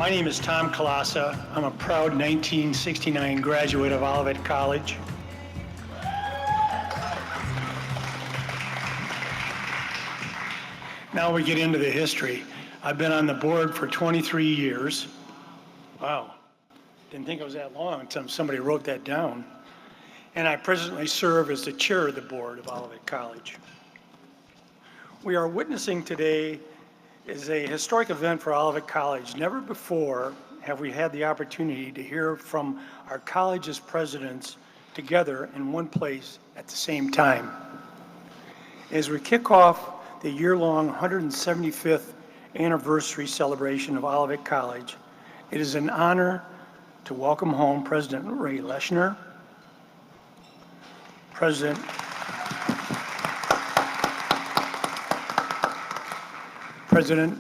My name is Tom Kalasa. I'm a proud 1969 graduate of Olivet College. Now we get into the history. I've been on the board for 23 years. Wow, didn't think it was that long until somebody wrote that down. And I presently serve as the chair of the board of Olivet College. We are witnessing today is a historic event for Olivet College. Never before have we had the opportunity to hear from our college's presidents together in one place at the same time. As we kick off the year-long 175th anniversary celebration of Olivet College, it is an honor to welcome home President Ray Leshner, President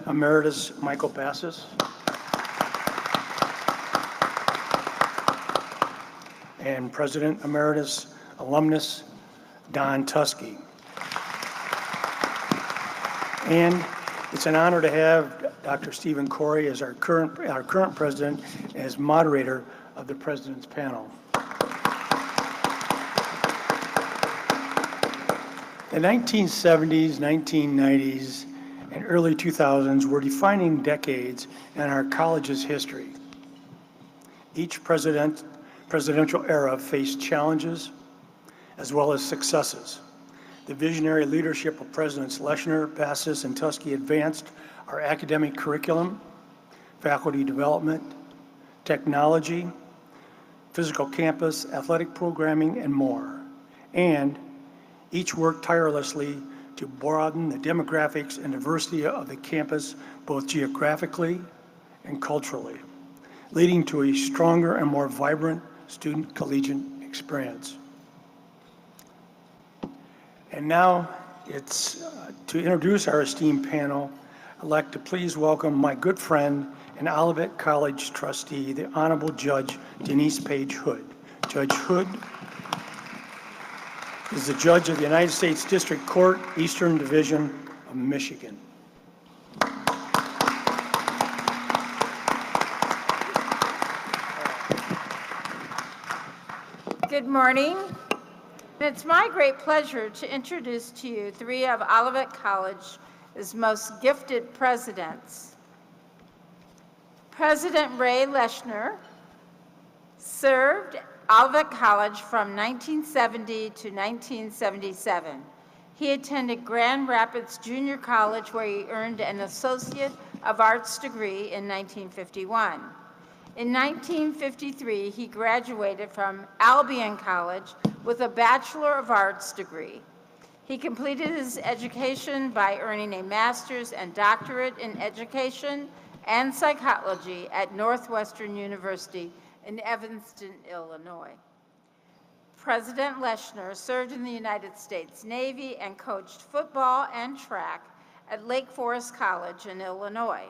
Emeritus Michael Bassis, and President Emeritus Alumnus Don Tusky. And it's an honor to have Dr. Stephen Corey as our current president as moderator of the President's Panel. The 1970s, 1990s, and early 2000s were defining decades in our college's history. Each presidential era faced challenges as well as successes. The visionary leadership of Presidents Leshner, Bassis, and Tusky advanced our academic curriculum, faculty development, technology, physical campus, athletic programming, and more. And each worked tirelessly to broaden the demographics and diversity of the campus, both geographically and culturally, leading to a stronger and more vibrant student collegiate experience. And now it's to introduce our esteemed panel. I'd like to please welcome my good friend and Olivet College trustee, the Honorable Judge Denise Page Hood. Judge Hood is the judge of the United States District Court, Eastern Division of Michigan. Good morning. It's my great pleasure to introduce to you three of Olivet College's most gifted presidents. President Ray Leshner served Olivet College from 1970 to 1977. He attended Grand Rapids Junior College, where he earned an Associate of Arts degree in 1951. In 1953, he graduated from Albion College with a Bachelor of Arts degree. He completed his education by earning a master's and doctorate in education and psychology at Northwestern University in Evanston, Illinois. President Leshner served in the United States Navy and coached football and track at Lake Forest College in Illinois.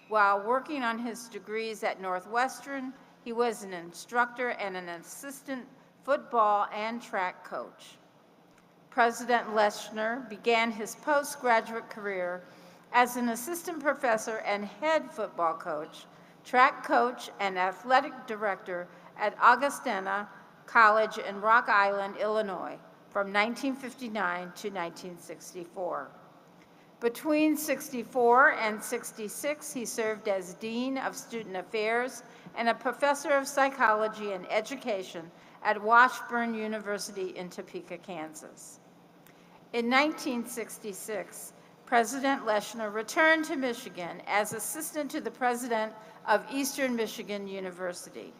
While working on his degrees at Northwestern, he was an instructor and an assistant football and track coach. President Leshner began his postgraduate career as an assistant professor and head football coach, track coach, and athletic director at Augustana College in Rock Island, Illinois, from 1959 to 1964. Between 64 and 66, he served as Dean of Student Affairs and a professor of psychology and education at Washburn University in Topeka, Kansas. In 1966, President Leshner returned to Michigan as assistant to the president of Eastern Michigan University.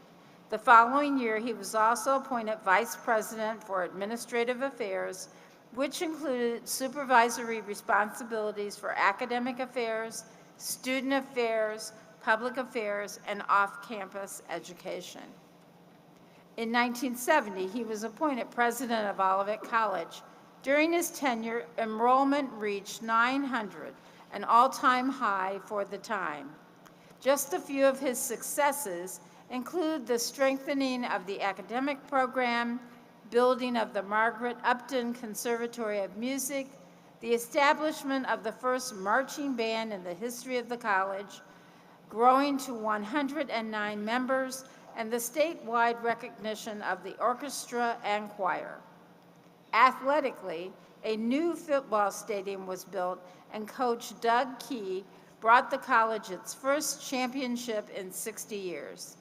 The following year, he was also appointed vice president for administrative affairs, which included supervisory responsibilities for academic affairs, student affairs, public affairs, and off-campus education. In 1970, he was appointed president of Olivet College. During his tenure, enrollment reached 900, an all-time high for the time. Just a few of his successes include the strengthening of the academic program, building of the Margaret Upton Conservatory of Music, the establishment of the first marching band in the history of the college, growing to 109 members, and the statewide recognition of the orchestra and choir. Athletically, a new football stadium was built, and Coach Doug Key brought the college its first championship in 60 years.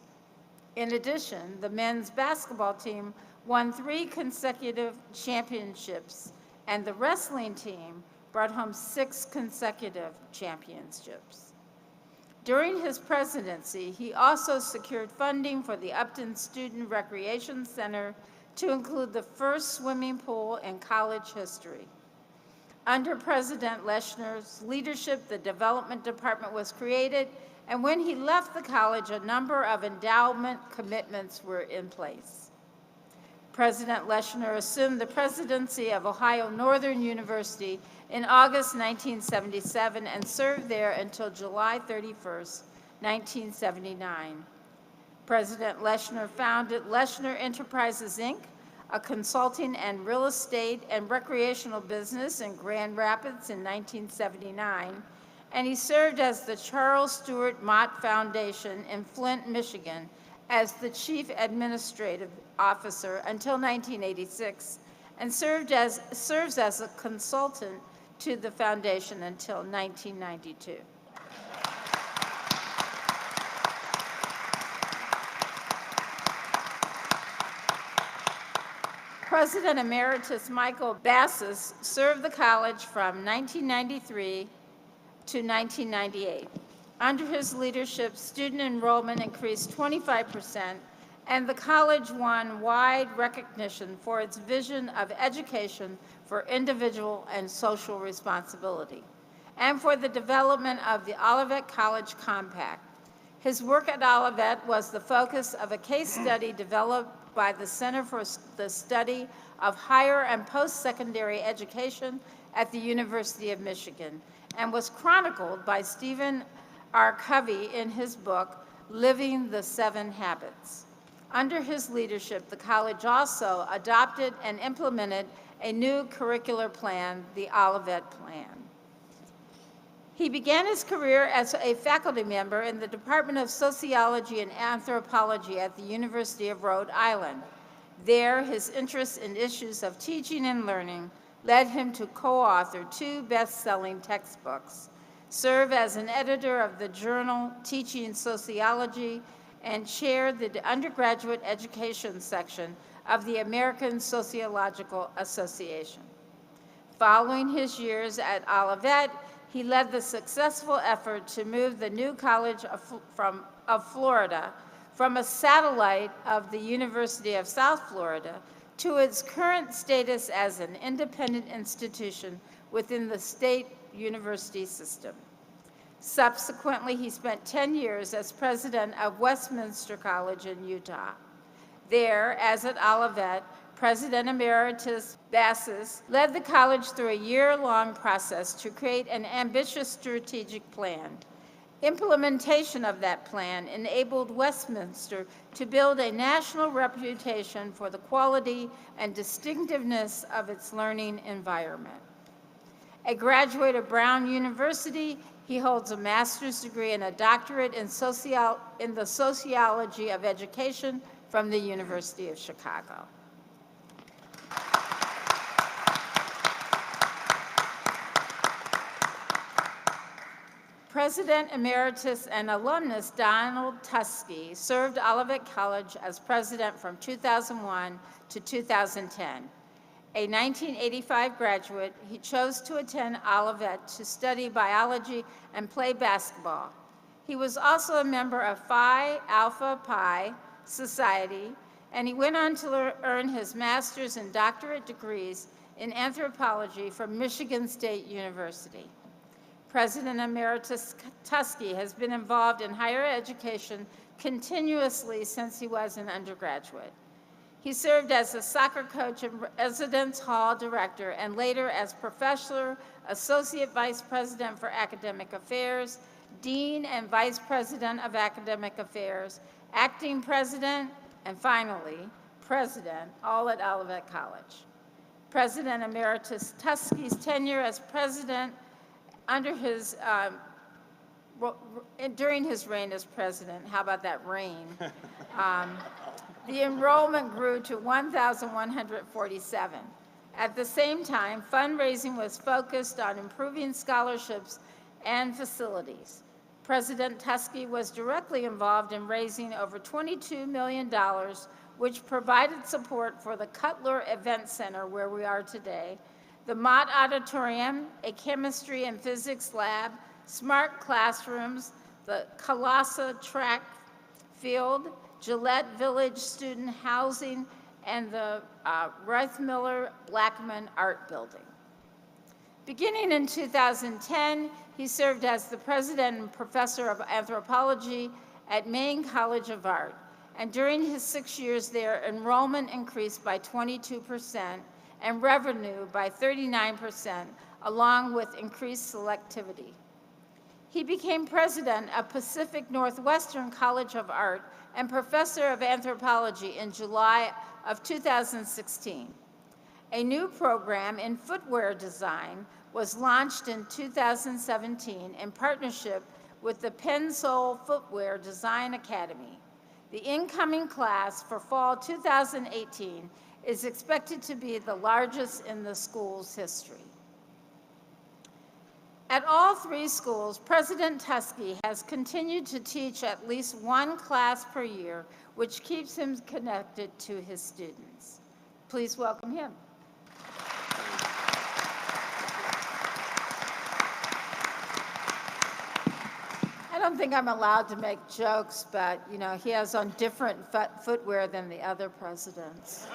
In addition, the men's basketball team won 3 consecutive championships, and the wrestling team brought home 6 consecutive championships. During his presidency, he also secured funding for the Upton Student Recreation Center to include the first swimming pool in college history. Under President Leshner's leadership, the Development Department was created, and when he left the college, a number of endowment commitments were in place. President Leshner assumed the presidency of Ohio Northern University in August 1977 and served there until July 31st, 1979. President Leshner founded Leshner Enterprises, Inc., a consulting and real estate and recreational business in Grand Rapids in 1979, and he served as the Charles Stewart Mott Foundation in Flint, Michigan, as the chief administrative officer until 1986, and serves as a consultant to the foundation until 1992. President Emeritus Michael Bassis served the college from 1993 to 1998. Under his leadership, student enrollment increased 25%, and the college won wide recognition for its vision of education for individual and social responsibility, and for the development of the Olivet College Compact. His work at Olivet was the focus of a case study developed by the Center for the Study of Higher and Post-Secondary Education at the University of Michigan, and was chronicled by Stephen R. Covey in his book, Living the 7 Habits. Under his leadership, the college also adopted and implemented a new curricular plan, the Olivet Plan. He began his career as a faculty member in the Department of Sociology and Anthropology at the University of Rhode Island. There, his interest in issues of teaching and learning led him to co-author 2 best-selling textbooks, serve as an editor of the journal Teaching Sociology, and chaired the undergraduate education section of the American Sociological Association. Following his years at Olivet, he led the successful effort to move the new College of Florida from a satellite of the University of South Florida to its current status as an independent institution within the state university system. Subsequently, he spent 10 years as president of Westminster College in Utah. There, as at Olivet, President Emeritus Bassis led the college through a year-long process to create an ambitious strategic plan. Implementation of that plan enabled Westminster to build a national reputation for the quality and distinctiveness of its learning environment. A graduate of Brown University, he holds a master's degree and a doctorate in the sociology of education from the University of Chicago. President Emeritus and alumnus Donald Tuskey served Olivet College as president from 2001 to 2010. A 1985 graduate, he chose to attend Olivet to study biology and play basketball. He was also a member of Phi Alpha Pi Society, and he went on to earn his master's and doctorate degrees in anthropology from Michigan State University. President Emeritus Tuskey has been involved in higher education continuously since he was an undergraduate. He served as a soccer coach and residence hall director, and later as professor, associate vice president for academic affairs, dean and vice president of academic affairs, acting president, and finally, president, all at Olivet College. President Emeritus Tuskey's tenure as president under his during his reign as president, how about that reign? The enrollment grew to 1,147. At the same time, fundraising was focused on improving scholarships and facilities. President Tuskegee was directly involved in raising over $22 million, which provided support for the Cutler Event Center, where we are today, the Mott Auditorium, a chemistry and physics lab, smart classrooms, the Colossa track field, Gillette Village student housing, and the Reithmiller Blackman Art Building. Beginning in 2010, he served as the president and professor of anthropology at Maine College of Art. And during his 6 years there, enrollment increased by 22% and revenue by 39%, along with increased selectivity. He became president of Pacific Northwestern College of Art and professor of anthropology in July of 2016. A new program in footwear design was launched in 2017 in partnership with the Pensole Footwear Design Academy. The incoming class for fall 2018 is expected to be the largest in the school's history. At all three schools, President Tuskegee has continued to teach at least one class per year, which keeps him connected to his students. Please welcome him. I don't think I'm allowed to make jokes, but you know, he has on different footwear than the other presidents.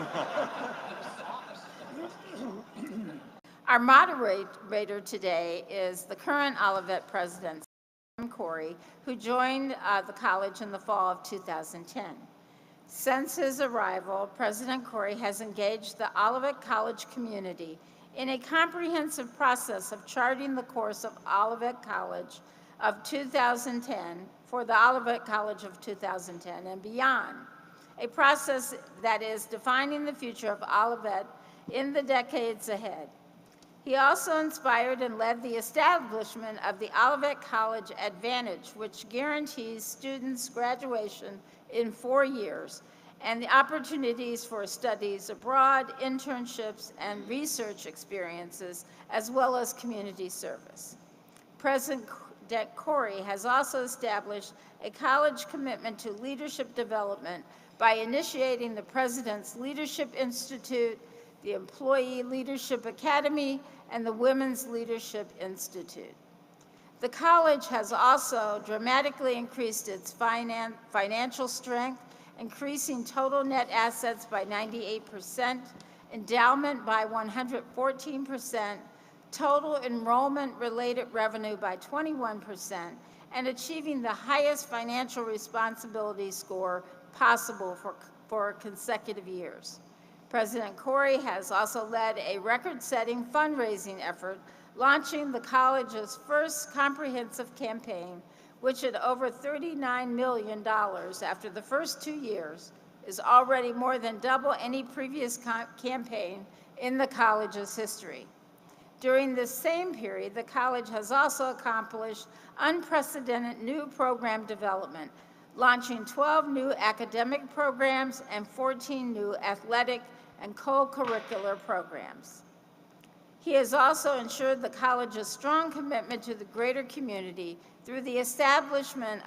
Our moderator today is the current Olivet president, Sam Corey, who joined the college in the fall of 2010. Since his arrival, President Corey has engaged the Olivet College community in a comprehensive process of charting the course of Olivet College of 2010 for the Olivet College of 2010 and beyond, a process that is defining the future of Olivet in the decades ahead. He also inspired and led the establishment of the Olivet College Advantage, which guarantees students graduation in 4 years and the opportunities for studies abroad, internships, and research experiences, as well as community service. President Corey has also established a college commitment to leadership development by initiating the President's Leadership Institute, the Employee Leadership Academy, and the Women's Leadership Institute. The college has also dramatically increased its financial strength, increasing total net assets by 98%, endowment by 114%, total enrollment-related revenue by 21%, and achieving the highest financial responsibility score possible for consecutive years. President Corey has also led a record-setting fundraising effort, launching the college's first comprehensive campaign, which at over $39 million after the first 2 years is already more than double any previous campaign in the college's history. During this same period, the college has also accomplished unprecedented new program development, launching 12 new academic programs and 14 new athletic and co-curricular programs. He has also ensured the college's strong commitment to the greater community through the establishment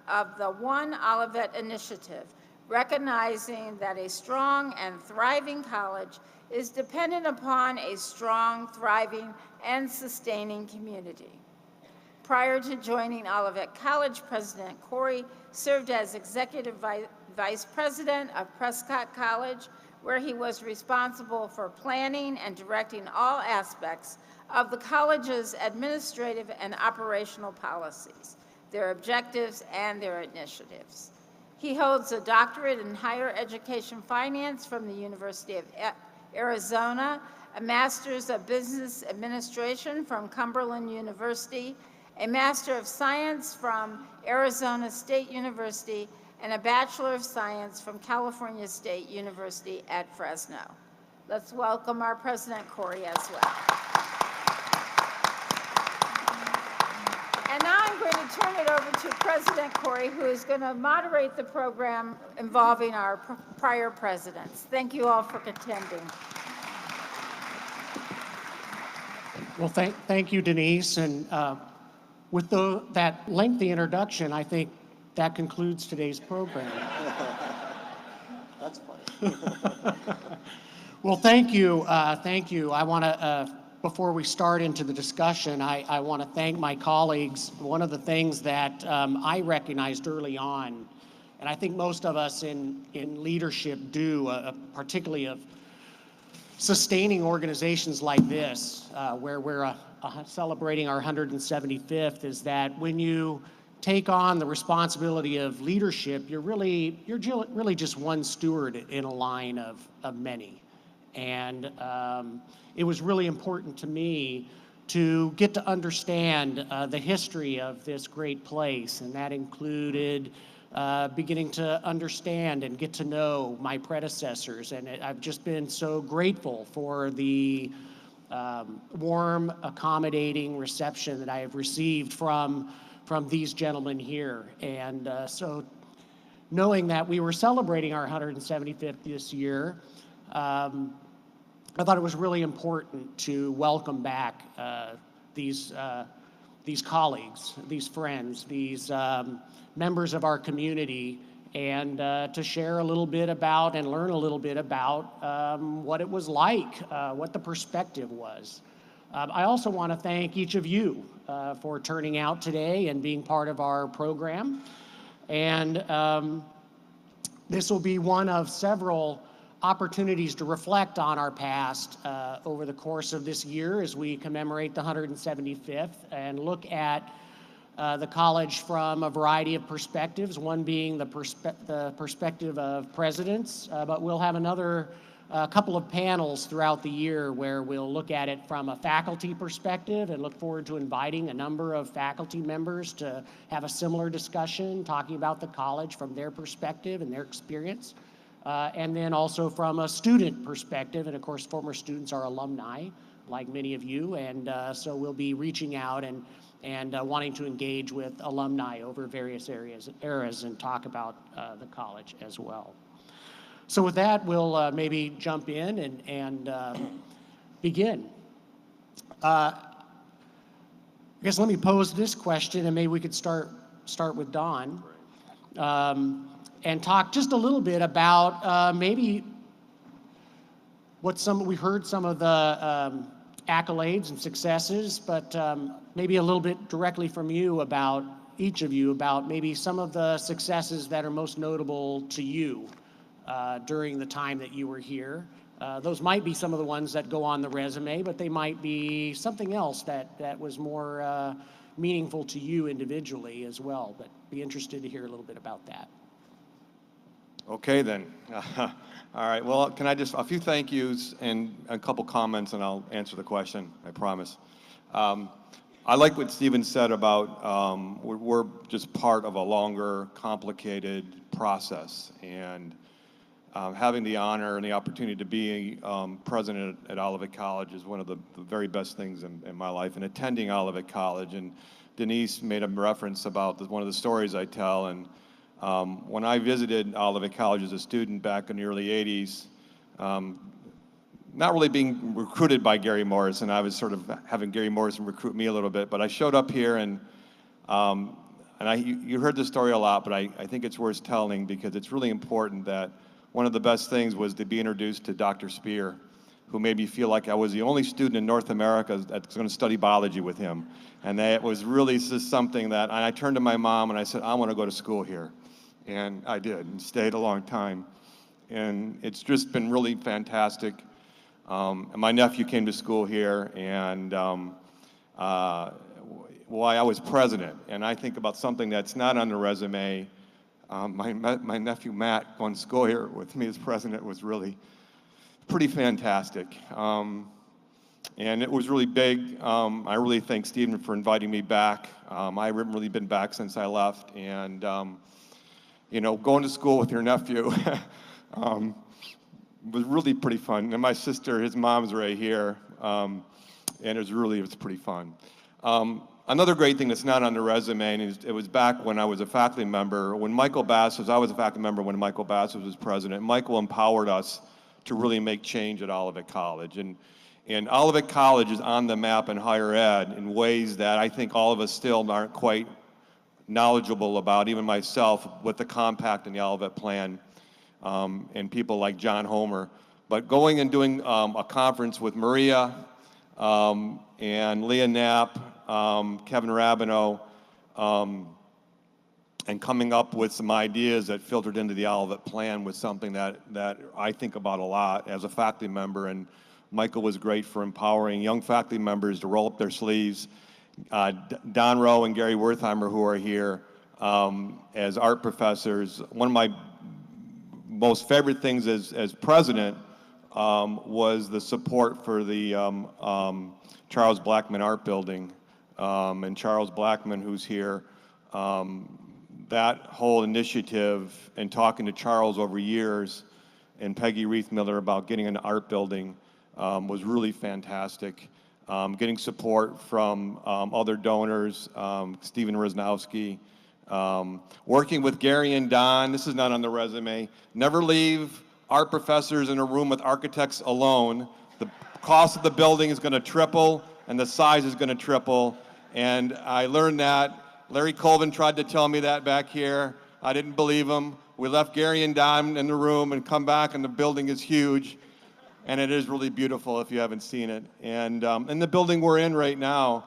of the One Olivet Initiative, recognizing that a strong and thriving college is dependent upon a strong, thriving, and sustaining community. Prior to joining Olivet College, President Corey served as Executive Vice President of Prescott College, where he was responsible for planning and directing all aspects of the college's administrative and operational policies, their objectives, and their initiatives. He holds a doctorate in higher education finance from the University of Arizona, a master's of business administration from Cumberland University, a master of science from Arizona State University, and a Bachelor of Science from California State University at Fresno. Let's welcome our President Corey as well. And now I'm going to turn it over to President Corey, who is going to moderate the program involving our prior presidents. Thank you all for attending. Well, thank you, Denise. And with that lengthy introduction, I think that concludes today's program. That's funny. Well, thank you. Thank you. I want to, before we start into the discussion, I want to thank my colleagues. One of the things that I recognized early on, and I think most of us in leadership do, particularly of sustaining organizations like this, where we're celebrating our 175th, is that when you take on the responsibility of leadership, you're really just one steward in a line of many. And it was really important to me to get to understand the history of this great place, and that included beginning to understand and get to know my predecessors. And I've just been so grateful for the warm, accommodating reception that I have received from these gentlemen here. And so knowing that we were celebrating our 175th this year, I thought it was really important to welcome back these colleagues, these friends, these members of our community, and to share a little bit about and learn a little bit about what it was like, what the perspective was. I also want to thank each of you for turning out today and being part of our program. And this will be one of several opportunities to reflect on our past over the course of this year as we commemorate the 175th and look at the college from a variety of perspectives, one being the perspective of presidents, but we'll have another couple of panels throughout the year where we'll look at it from a faculty perspective and look forward to inviting a number of faculty members to have a similar discussion, talking about the college from their perspective and their experience. And then also from a student perspective, and of course former students are alumni, like many of you, and so we'll be reaching out and wanting to engage with alumni over various eras and talk about the college as well. So with that, we'll maybe jump in and begin. I guess let me pose this question, and maybe we could start with Don. And talk just a little bit about maybe we heard some of the accolades and successes, but maybe a little bit directly from you about each of you about maybe some of the successes that are most notable to you during the time that you were here. Those might be some of the ones that go on the resume, but they might be something else that was more meaningful to you individually as well. But be interested to hear a little bit about that. Okay, then. All right. Well, can I just, a few thank yous and a couple comments, and I'll answer the question, I promise. I like what Stephen said about we're just part of a longer, complicated process. And having the honor and the opportunity to be president at Olivet College is one of the very best things in my life, and attending Olivet College. And Denise made a reference about one of the stories I tell. And when I visited Olivet College as a student back in the early 80s, not really being recruited by Gary Morrison, I was sort of having Gary Morrison recruit me a little bit, but I showed up here and you heard this story a lot, but I think it's worth telling because it's really important that one of the best things was to be introduced to Dr. Spear, who made me feel like I was the only student in North America that's going to study biology with him. And that was really just something that, and I turned to my mom and I said, I want to go to school here. And I did, and stayed a long time. And it's just been really fantastic. And my nephew came to school here, and while I was president, and I think about something that's not on the resume, my nephew Matt going to school here with me as president was really pretty fantastic. And it was really big. I really thank Stephen for inviting me back. I haven't really been back since I left, and you know, going to school with your nephew was really pretty fun. And my sister, his mom's right here, and it was pretty fun. Another great thing that's not on the resume, and it was back when I was a faculty member, when Michael Bass was, I was a faculty member when Michael Bass was president. Michael empowered us to really make change at Olivet College. And Olivet College is on the map in higher ed in ways that I think all of us still aren't quite knowledgeable about, even myself, with the compact and the Olivet plan, and people like John Homer. But going and doing a conference with Maria and Leah Knapp, Kevin Rabineau, and coming up with some ideas that filtered into the Olivet plan was something that I think about a lot as a faculty member. And Michael was great for empowering young faculty members to roll up their sleeves. Don Rowe and Gary Wertheimer, who are here as art professors. One of my most favorite things as president was the support for the Charles Blackman Art Building. And Charles Blackman, who's here, that whole initiative and talking to Charles over years and Peggy Reith-Miller about getting an art building was really fantastic. Getting support from other donors, Stephen Rosnowski, working with Gary and Don. This is not on the resume. Never leave art professors in a room with architects alone. The cost of the building is going to triple and the size is going to triple. And I learned that. Larry Colvin tried to tell me that back here. I didn't believe him. We left Gary and Don in the room and come back and the building is huge. And it is really beautiful if you haven't seen it. And in the building we're in right now,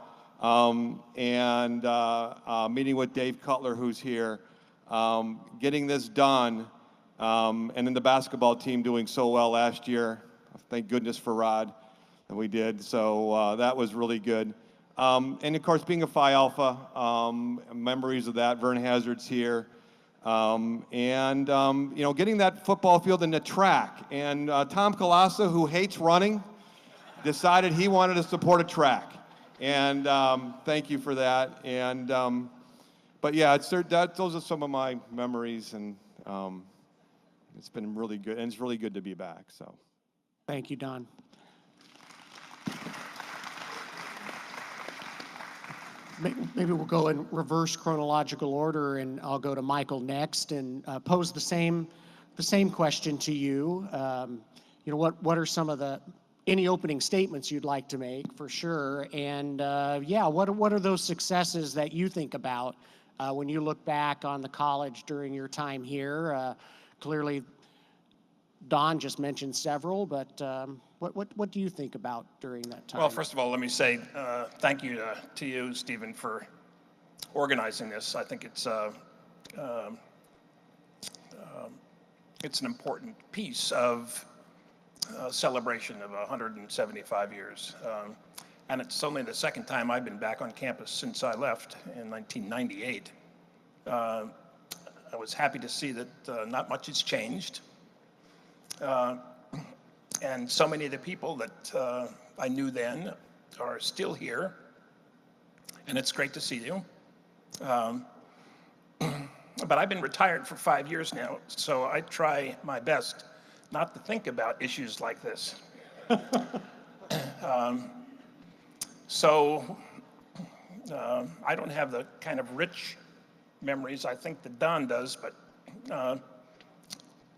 meeting with Dave Cutler, who's here, getting this done, and then the basketball team doing so well last year. Thank goodness for Rod that we did. So that was really good. And of course, being a Phi Alpha, memories of that. Vern Hazard's here. Getting that football field in the track. And Tom Colassa, who hates running, decided he wanted to support a track. And thank you for that. And but yeah, those are some of my memories, and it's been really good. And it's really good to be back. So, Thank you, Don. Maybe we'll go in reverse chronological order, and I'll go to Michael next and pose the same question to you. What are some of any opening statements you'd like to make, for sure? And what are those successes that you think about when you look back on the college during your time here? Clearly, Don just mentioned several, but what do you think about during that time? Well, first of all, let me say thank you to you, Stephen, for organizing this. I think it's an important piece of celebration of 175 years. And it's only the second time I've been back on campus since I left in 1998. I was happy to see that not much has changed. And so many of the people that I knew then are still here, and it's great to see you. But I've been retired for 5 years now, so I try my best not to think about issues like this. I don't have the kind of rich memories I think that Don does, but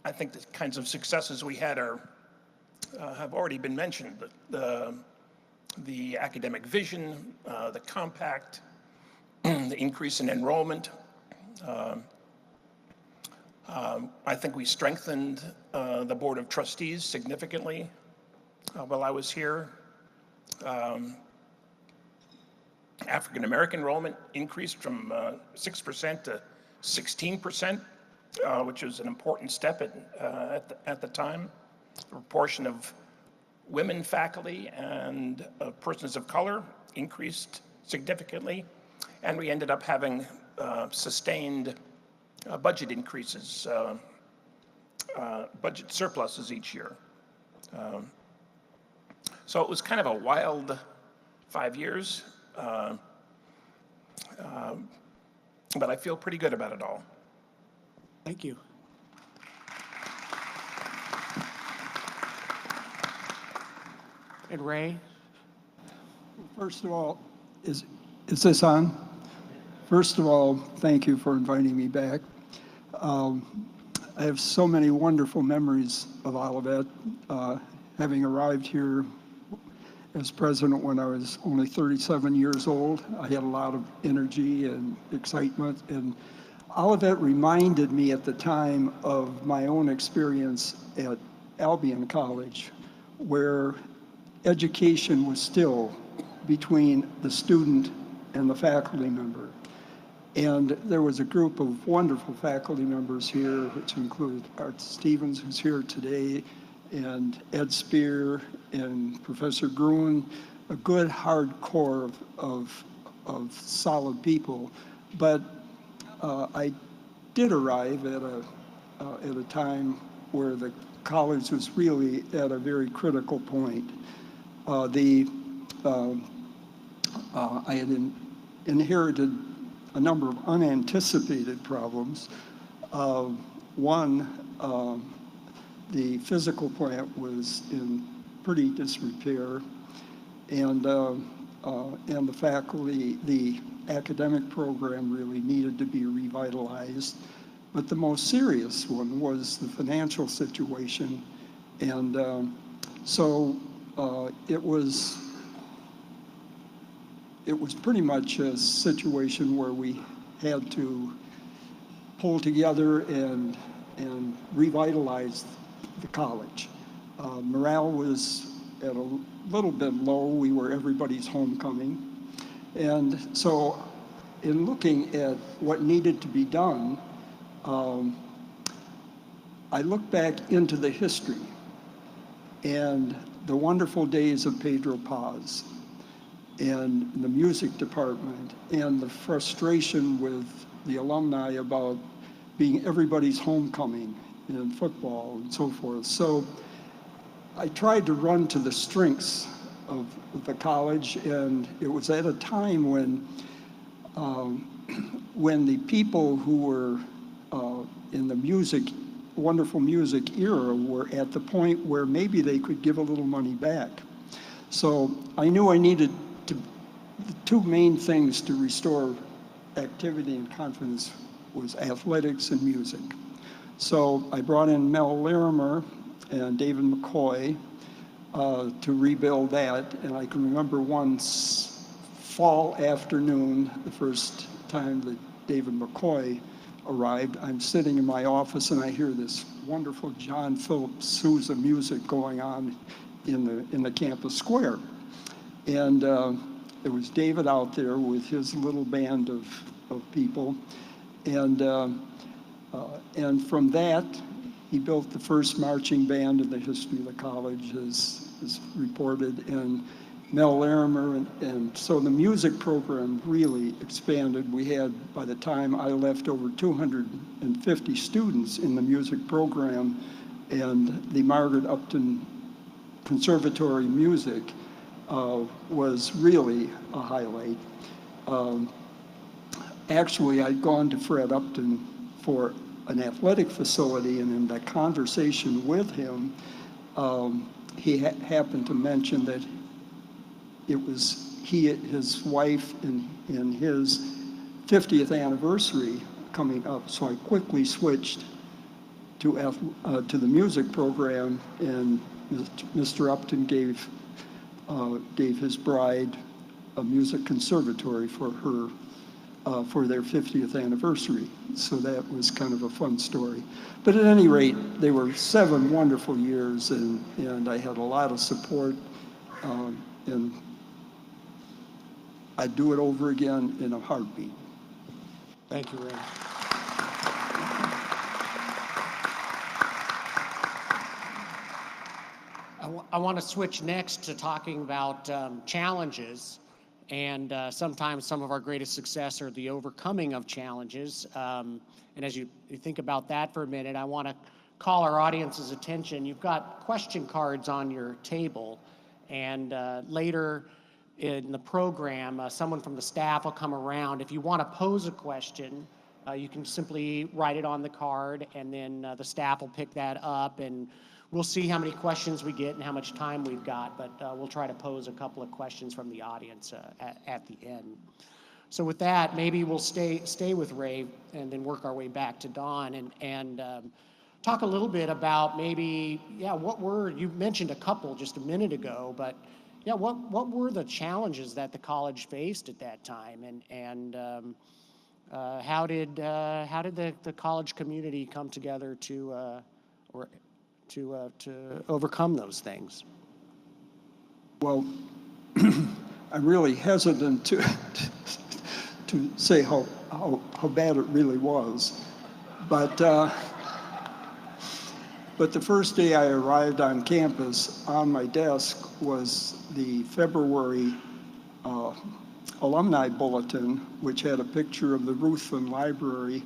I think the kinds of successes we had have already been mentioned. The academic vision, the compact, the increase in enrollment. I think we strengthened the Board of Trustees significantly while I was here. African American enrollment increased from 6% to 16%, which was an important step at the time. The proportion of women faculty and persons of color increased significantly, and we ended up having sustained budget increases, budget surpluses each year. So it was kind of a wild 5 years, but I feel pretty good about it all. Thank you. And Ray? First of all, is Is this on? First of all, thank you for inviting me back. I have so many wonderful memories of Olivet. Having arrived here as president when I was only 37 years old, I had a lot of energy and excitement, and Olivet reminded me at the time of my own experience at Albion College, where education was still between the student and the faculty member. And there was a group of wonderful faculty members here, which include Art Stevens, who's here today, and Ed Spear and Professor Gruen, a good hard core of solid people. But I did arrive at a time where the college was really at a very critical point. I had inherited a number of unanticipated problems. One, the physical plant was in pretty disrepair, and the faculty, the academic program really needed to be revitalized. But the most serious one was the financial situation, and so it was pretty much a situation where we had to pull together and revitalize the college. Morale was at a little bit low. We were everybody's homecoming. And so in looking at what needed to be done, I looked back into the history and the wonderful days of Pedro Paz and the music department and the frustration with the alumni about being everybody's homecoming in football and so forth. So I tried to run to the strengths of the college, and it was at a time when the people who were in the wonderful music era were at the point where maybe they could give a little money back. So I knew I needed the two main things to restore activity and confidence was athletics and music. So I brought in Mel Larimer and David McCoy to rebuild that. And I can remember one fall afternoon, the first time that David McCoy arrived, I'm sitting in my office and I hear this wonderful John Philip Sousa music going on in the campus square. And there was David out there with his little band of people. And from that, he built the first marching band in the history of the college, as reported, and Mel Larimer, and so the music program really expanded. We had, by the time I left, over 250 students in the music program, and the Margaret Upton Conservatory Music was really a highlight. Actually, I'd gone to Fred Upton for an athletic facility, and in that conversation with him, he happened to mention that it was his wife and his 50th anniversary coming up. So I quickly switched to the music program, and Mr. Upton gave his bride a music conservatory for her for their 50th anniversary. So that was kind of a fun story. But at any rate, they were 7 wonderful years, and I had a lot of support, and I'd do it over again in a heartbeat. Thank you, Ray. I want to switch next to talking about challenges. And sometimes some of our greatest success are the overcoming of challenges. And as you think about that for a minute, I want to call our audience's attention. You've got question cards on your table, and later in the program, someone from the staff will come around. If you want to pose a question, you can simply write it on the card, and then the staff will pick that up, and we'll see how many questions we get and how much time we've got, but we'll try to pose a couple of questions from the audience at the end. So with that, maybe we'll stay with Ray and then work our way back to Dawn and talk a little bit about maybe, you mentioned a couple just a minute ago, but what were the challenges that the college faced at that time, and how did the college community come together to overcome those things? Well, I'm really hesitant to say how bad it really was, but the first day I arrived on campus, on my desk was the February alumni bulletin, which had a picture of the Ruthven Library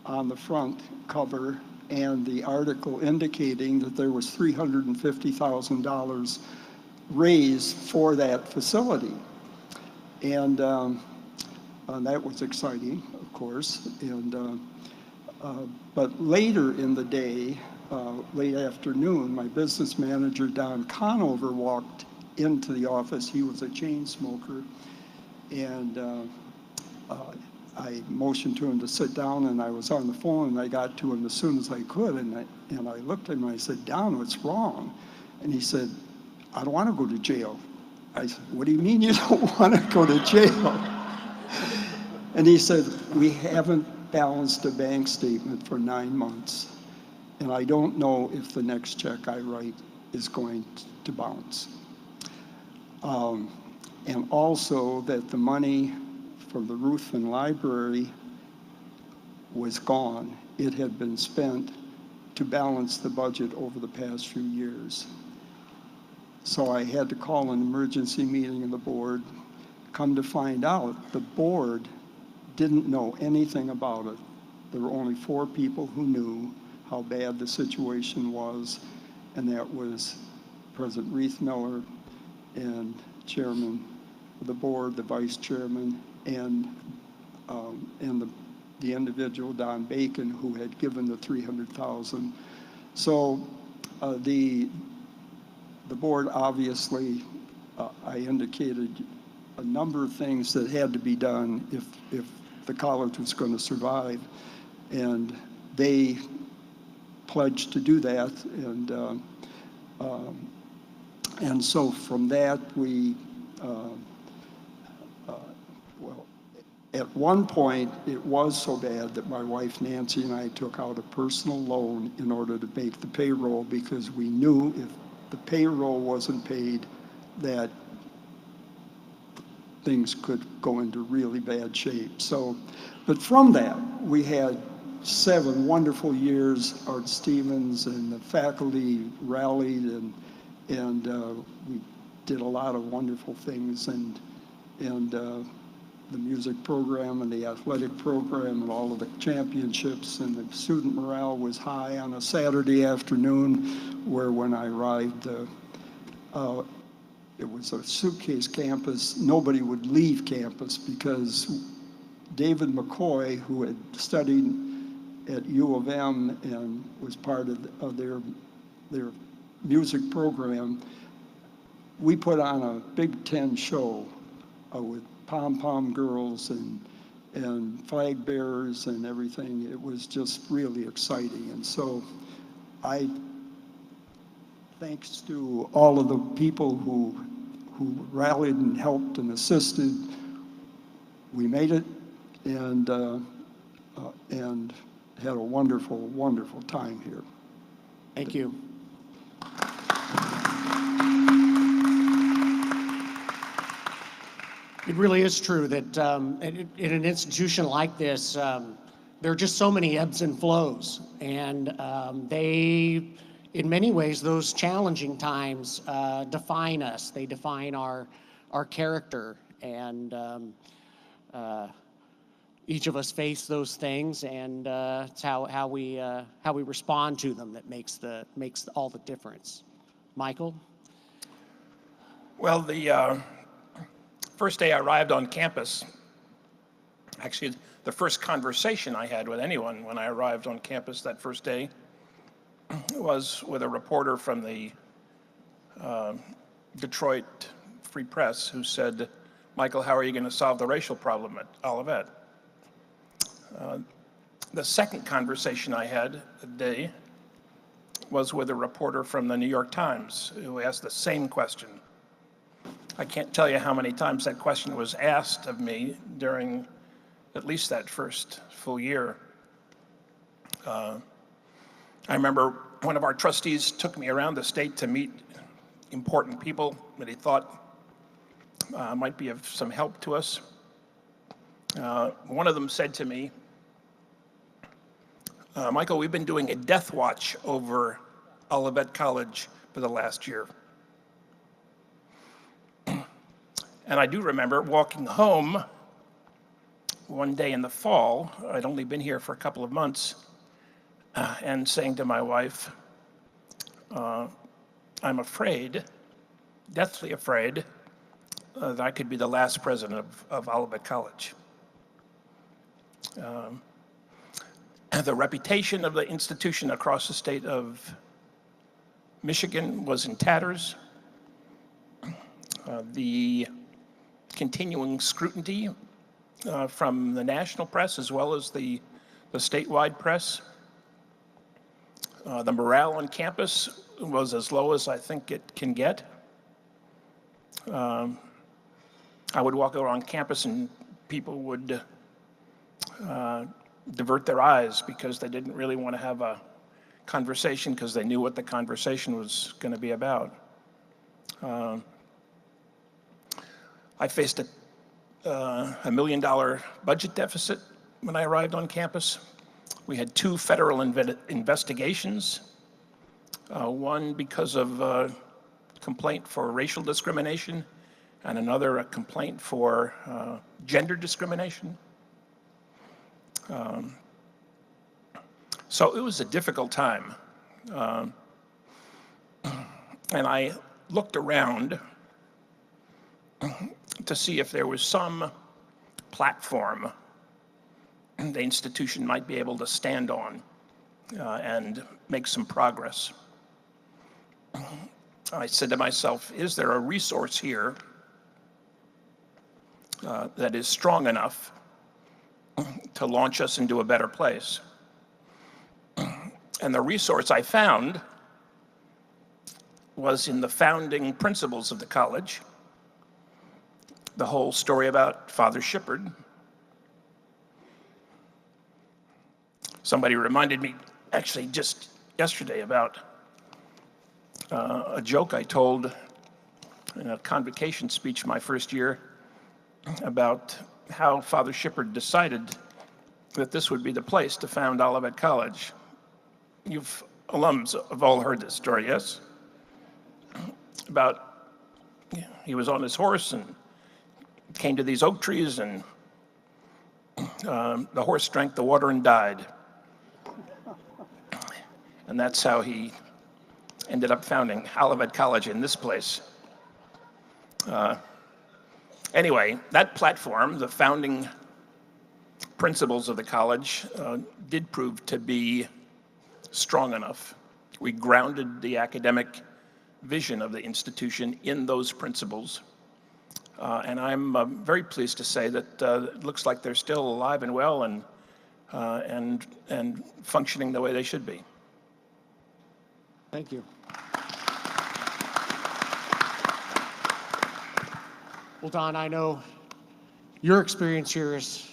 on the front cover and the article indicating that there was $350,000 raised for that facility. And that was exciting, of course. But later in the day, late afternoon, my business manager, Don Conover, walked into the office. He was a chain smoker. And I motioned to him to sit down, and I was on the phone, and I got to him as soon as I could. And I looked at him, and I said, "Don, what's wrong?" And he said, "I don't want to go to jail." I said, "What do you mean you don't want to go to jail?" And he said, "We haven't balanced a bank statement for 9 months, and I don't know if the next check I write is going to bounce. And also that the money from the Ruthven Library was gone. It had been spent to balance the budget over the past few years. So I had to call an emergency meeting of the board. Come to find out, the board didn't know anything about it. There were only 4 people who knew how bad the situation was, and that was President Reith Miller and Chairman of the board, the vice chairman, and the individual, Don Bacon, who had given the $300,000. So the board obviously, I indicated a number of things that had to be done if the college was going to survive, and they pledged to do that, and so from that we well, at one point it was so bad that my wife Nancy and I took out a personal loan in order to make the payroll, because we knew if the payroll wasn't paid that things could go into really bad shape. So, but from that, we had 7 wonderful years. Art Stevens and the faculty rallied, and we did a lot of wonderful things, and the music program and the athletic program and all of the championships, and the student morale was high on a Saturday afternoon, where when I arrived, it was a suitcase campus. Nobody would leave campus because David McCoy, who had studied at U of M and was part of their music program, we put on a Big Ten show with pom-pom girls and flag bearers and everything. It was just really exciting. And so thanks to all of the people who rallied and helped and assisted, we made it, and had a wonderful, wonderful time here. Thank you. It really is true that in an institution like this, there are just so many ebbs and flows, and they, in many ways, those challenging times define us. They define our character, and each of us face those things, and it's how we respond to them that makes all the difference. Michael? Well, the first day I arrived on campus, actually the first conversation I had with anyone when I arrived on campus that first day, was with a reporter from the Detroit Free Press who said, "Michael, how are you going to solve the racial problem at Olivet?" The second conversation I had that day was with a reporter from the New York Times who asked the same question. I can't tell you how many times that question was asked of me during at least that first full year. I remember one of our trustees took me around the state to meet important people that he thought might be of some help to us. One of them said to me, "Michael, we've been doing a death watch over Olivet College for the last year." And I do remember walking home one day in the fall, I'd only been here for a couple of months, and saying to my wife, "I'm afraid, deathly afraid, that I could be the last president of Olivet College." The reputation of the institution across the state of Michigan was in tatters. The continuing scrutiny from the national press as well as the statewide press. The morale on campus was as low as I think it can get. I would walk around campus and people would divert their eyes because they didn't really want to have a conversation because they knew what the conversation was going to be about. I faced a $1 million budget deficit when I arrived on campus. We had 2 federal investigations, one because of a complaint for racial discrimination and another a complaint for gender discrimination. So it was a difficult time. And I looked around to see if there was some platform the institution might be able to stand on and make some progress. I said to myself, is there a resource here that is strong enough to launch us into a better place? And the resource I found was in the founding principles of the college, the whole story about Father Shippard. Somebody reminded me, actually just yesterday, about a joke I told in a convocation speech my first year about how Father Shippard decided that this would be the place to found Olivet College. You've alums have all heard this story, yes? About he was on his horse and came to these oak trees and the horse drank the water and died. And that's how he ended up founding Olivet College in this place. Anyway, that platform, the founding principles of the college, did prove to be strong enough. We grounded the academic vision of the institution in those principles. And I'm very pleased to say that it looks like they're still alive and well and functioning the way they should be. Thank you. Well, Don, I know your experience here has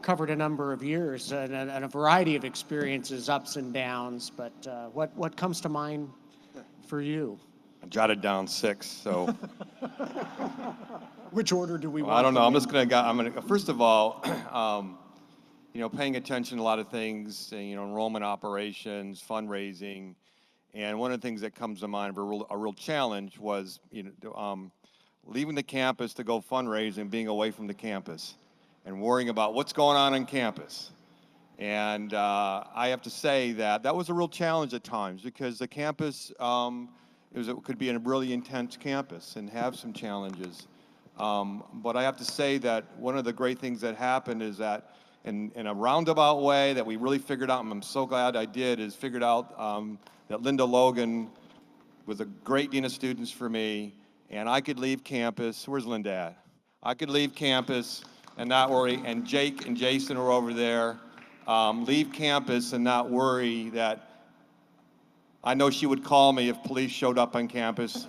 covered a number of years and a variety of experiences, ups and downs, but what comes to mind for you? I jotted down 6, so. Which order do we want? I don't know. them I'm just in? gonna. First of all, paying attention to a lot of things. Enrollment operations, fundraising, and one of the things that comes to mind, a real challenge was, leaving the campus to go fundraise and being away from the campus, and worrying about what's going on campus. And I have to say that was a real challenge at times because the campus it could be a really intense campus and have some challenges. But I have to say that one of the great things that happened is that in a roundabout way that we really figured out, and I'm so glad I did, is figured out that Linda Logan was a great dean of students for me, and I could leave campus. Where's Linda at? I could leave campus and not worry, and Jake and Jason are over there. Leave campus and not worry that I know she would call me if police showed up on campus,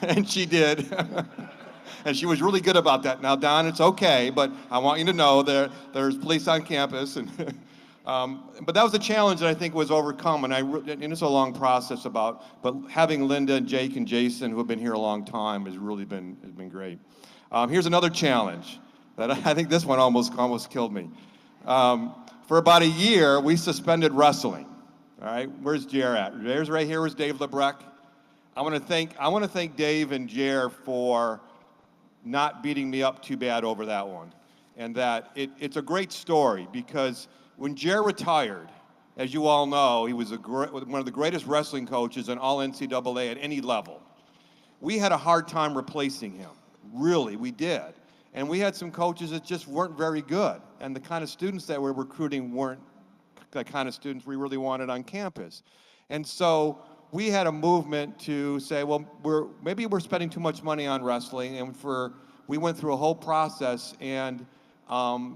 and she did. And she was really good about that. Now, Don, it's okay, but I want you to know there's police on campus. And but that was a challenge that I think was overcome, and it's a long process but having Linda and Jake and Jason, who have been here a long time, has been great. Here's another challenge that I think this one almost killed me. For about a year, we suspended wrestling. All right, where's Jer at? Jer's right here. Where's Dave LeBrecq? I want to thank Dave and Jer for not beating me up too bad over that one. And that it's a great story, because when Jer retired, as you all know, he was one of the greatest wrestling coaches in all NCAA at any level. We had a hard time replacing him. Really, we did. And we had some coaches that just weren't very good. And the kind of students that we're recruiting weren't the kind of students we really wanted on campus. And so we had a movement to say, well, maybe we're spending too much money on wrestling, and we went through a whole process, and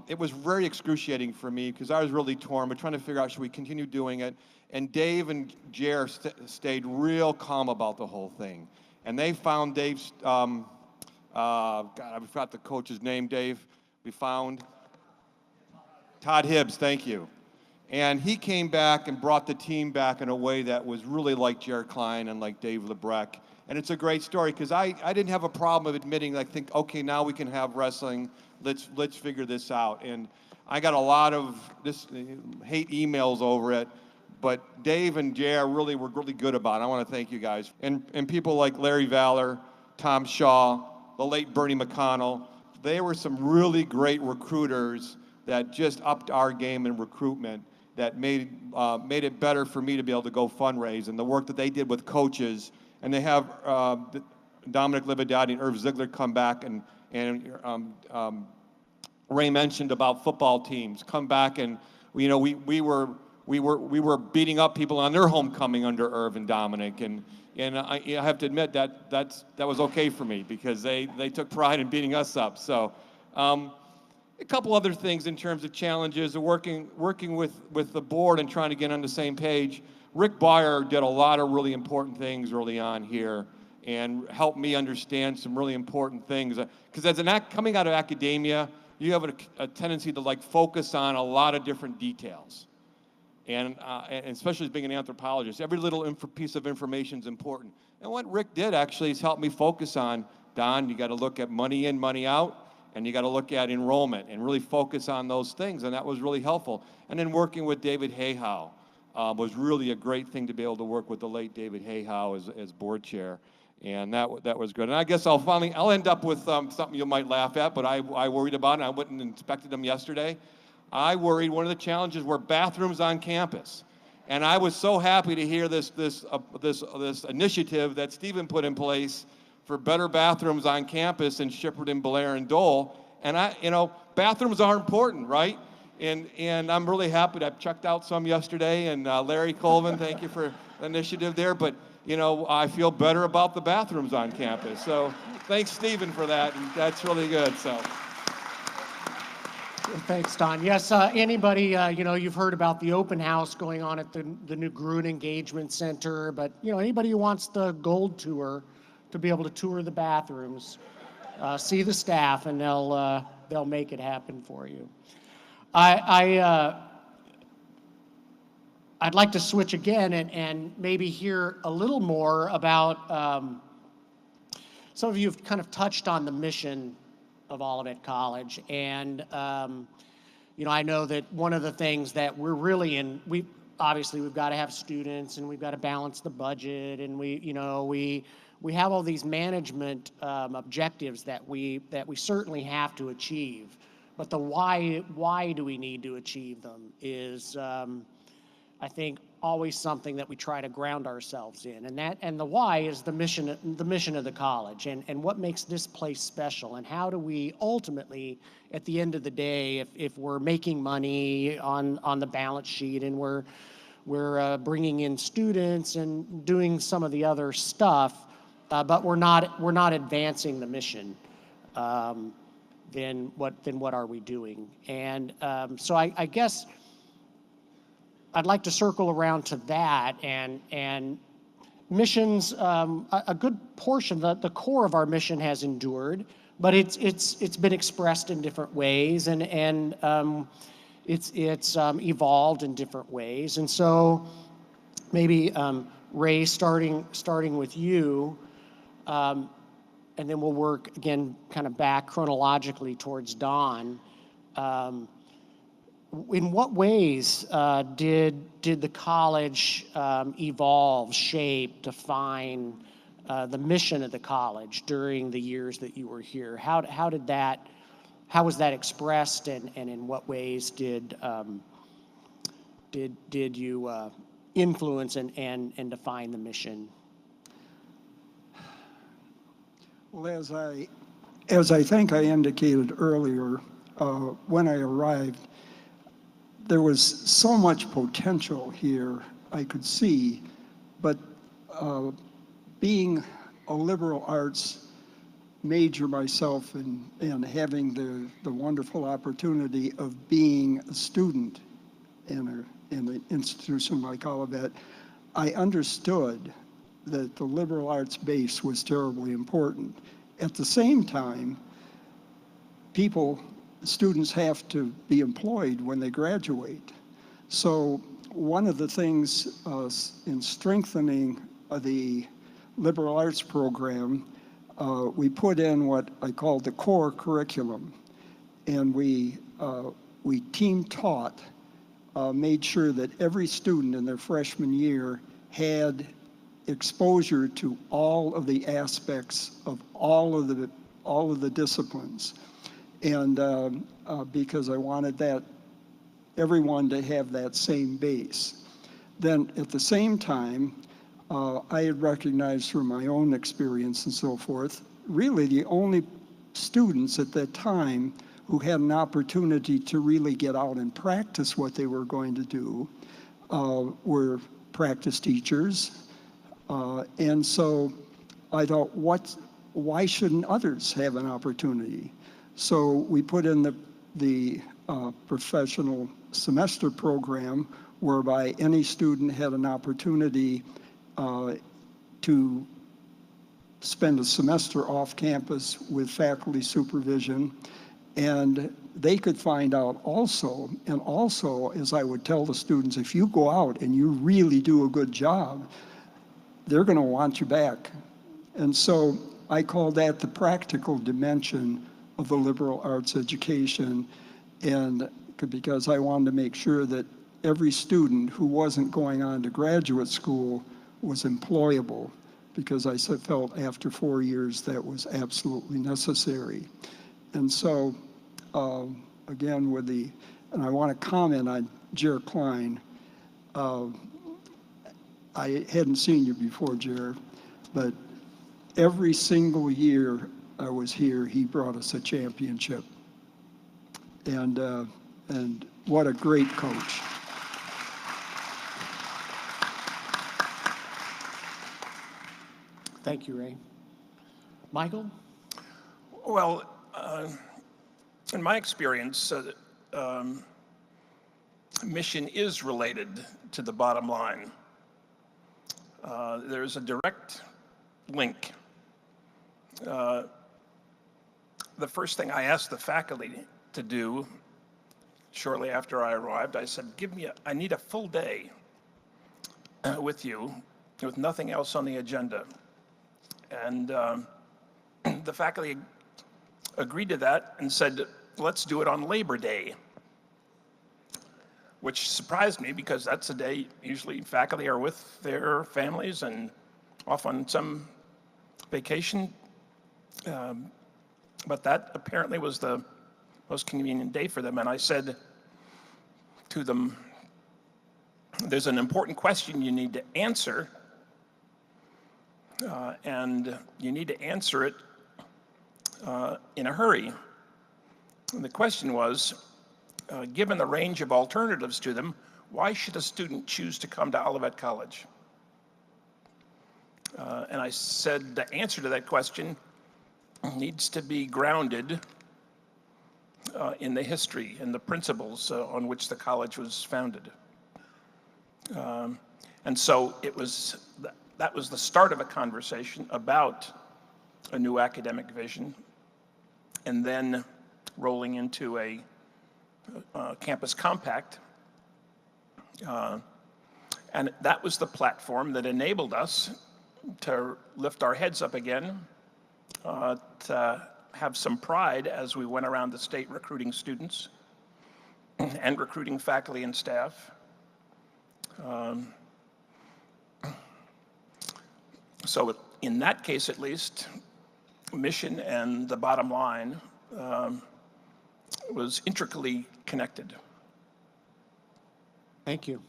it was very excruciating for me because I was really torn. We're trying to figure out, should we continue doing it? And Dave and Jer stayed real calm about the whole thing, and they found Dave's. God, I forgot the coach's name. Dave, we found Todd Hibbs. Thank you. And he came back and brought the team back in a way that was really like Jer Klein and like Dave LeBrecq. And it's a great story, because I didn't have a problem of admitting, I think, okay, now we can have wrestling. Let's figure this out. And I got a lot of hate emails over it, but Dave and Jer were really good about it. I want to thank you guys. And people like Larry Valor, Tom Shaw, the late Bernie McConnell, they were some really great recruiters that just upped our game in recruitment, that made it better for me to be able to go fundraise, and the work that they did with coaches. And they have Dominic Lividati and Irv Ziegler come back, and Ray mentioned about football teams come back, and we were beating up people on their homecoming under Irv and Dominic, and I have to admit that was okay for me, because they took pride in beating us up. So. A couple other things in terms of challenges, working with the board and trying to get on the same page. Rick Beyer did a lot of really important things early on here, and helped me understand some really important things. Because coming out of academia, you have a tendency to focus on a lot of different details, and especially as being an anthropologist, every little piece of information is important. And what Rick did actually is help me focus on, Don, you got to look at money in, money out. And you got to look at enrollment and really focus on those things, and that was really helpful. And then working with David Hayhow was really a great thing, to be able to work with the late David Hayhow as board chair, and that was good. And I guess I'll end up with something you might laugh at, but I worried about, and I went and inspected them yesterday. I worried one of the challenges were bathrooms on campus, and I was so happy to hear this initiative that Stephen put in place for better bathrooms on campus in Shepparton, Blair, and Dole. And bathrooms are important, right? And I'm really happy that I've checked out some yesterday. And Larry Colvin, thank you for the initiative there. But I feel better about the bathrooms on campus. So thanks, Stephen, for that. And that's really good. So. Thanks, Don. Yes, anybody, you've heard about the open house going on at the new Gruen Engagement Center. But anybody who wants the gold tour, to be able to tour the bathrooms, see the staff, and they'll make it happen for you. I'd like to switch again and maybe hear a little more about, some of you have kind of touched on the mission of Olivet College, and I know that one of the things that we're really obviously we've got to have students, and we've got to balance the budget, and we have all these management objectives that we certainly have to achieve, but the why do we need to achieve them is, I think, always something that we try to ground ourselves in, and the why is the mission of the college, and what makes this place special, and how do we ultimately, at the end of the day, if we're making money on the balance sheet and we're bringing in students and doing some of the other stuff, but we're not advancing the mission, then what are we doing? And so I guess I'd like to circle around to that, and missions, a good portion, the core of our mission has endured, but it's been expressed in different ways, and it's evolved in different ways. And so maybe Ray, starting with you, and then we'll work again kind of back chronologically towards Don. In what ways did the college evolve, shape, define the mission of the college during the years that you were here? How was that expressed, and in what ways did you influence and define the mission? Well, as I think I indicated earlier, when I arrived, there was so much potential here I could see, but being a liberal arts major myself and having the wonderful opportunity of being a student in an institution like Olivet, I understood that the liberal arts base was terribly important. At the same time, students have to be employed when they graduate. So one of the things in strengthening the liberal arts program, we put in what I call the core curriculum, and we team taught, made sure that every student in their freshman year had exposure to all of the aspects of all of the disciplines. And because I wanted everyone to have that same base. Then at the same time, I had recognized through my own experience and so forth, really the only students at that time who had an opportunity to really get out and practice what they were going to do were practice teachers. And so I thought, why shouldn't others have an opportunity? So we put in the professional semester program, whereby any student had an opportunity to spend a semester off campus with faculty supervision, and they could find out also, and also, as I would tell the students, if you go out and you really do a good job, they're going to want you back. And so I call that the practical dimension of the liberal arts education, and because I wanted to make sure that every student who wasn't going on to graduate school was employable, because I felt after 4 years that was absolutely necessary. And so, again, and I want to comment on Jer Klein. I hadn't seen you before, Jer, but every single year I was here, he brought us a championship. And what a great coach. Thank you, Ray. Michael? Well, in my experience, mission is related to the bottom line. There's a direct link. The first thing I asked the faculty to do shortly after I arrived, I said, I need a full day with you, with nothing else on the agenda. And the faculty agreed to that and said, let's do it on Labor Day, which surprised me because that's a day usually faculty are with their families and off on some vacation. But that apparently was the most convenient day for them. And I said to them, there's an important question you need to answer, and you need to answer it in a hurry. And the question was, given the range of alternatives to them, why should a student choose to come to Olivet College? And I said the answer to that question needs to be grounded in the history and the principles on which the college was founded. And so that was the start of a conversation about a new academic vision, and then rolling into a campus compact. And that was the platform that enabled us to lift our heads up again, to have some pride as we went around the state recruiting students and recruiting faculty and staff. So in that case, at least, mission and the bottom line was intricately connected. Thank you.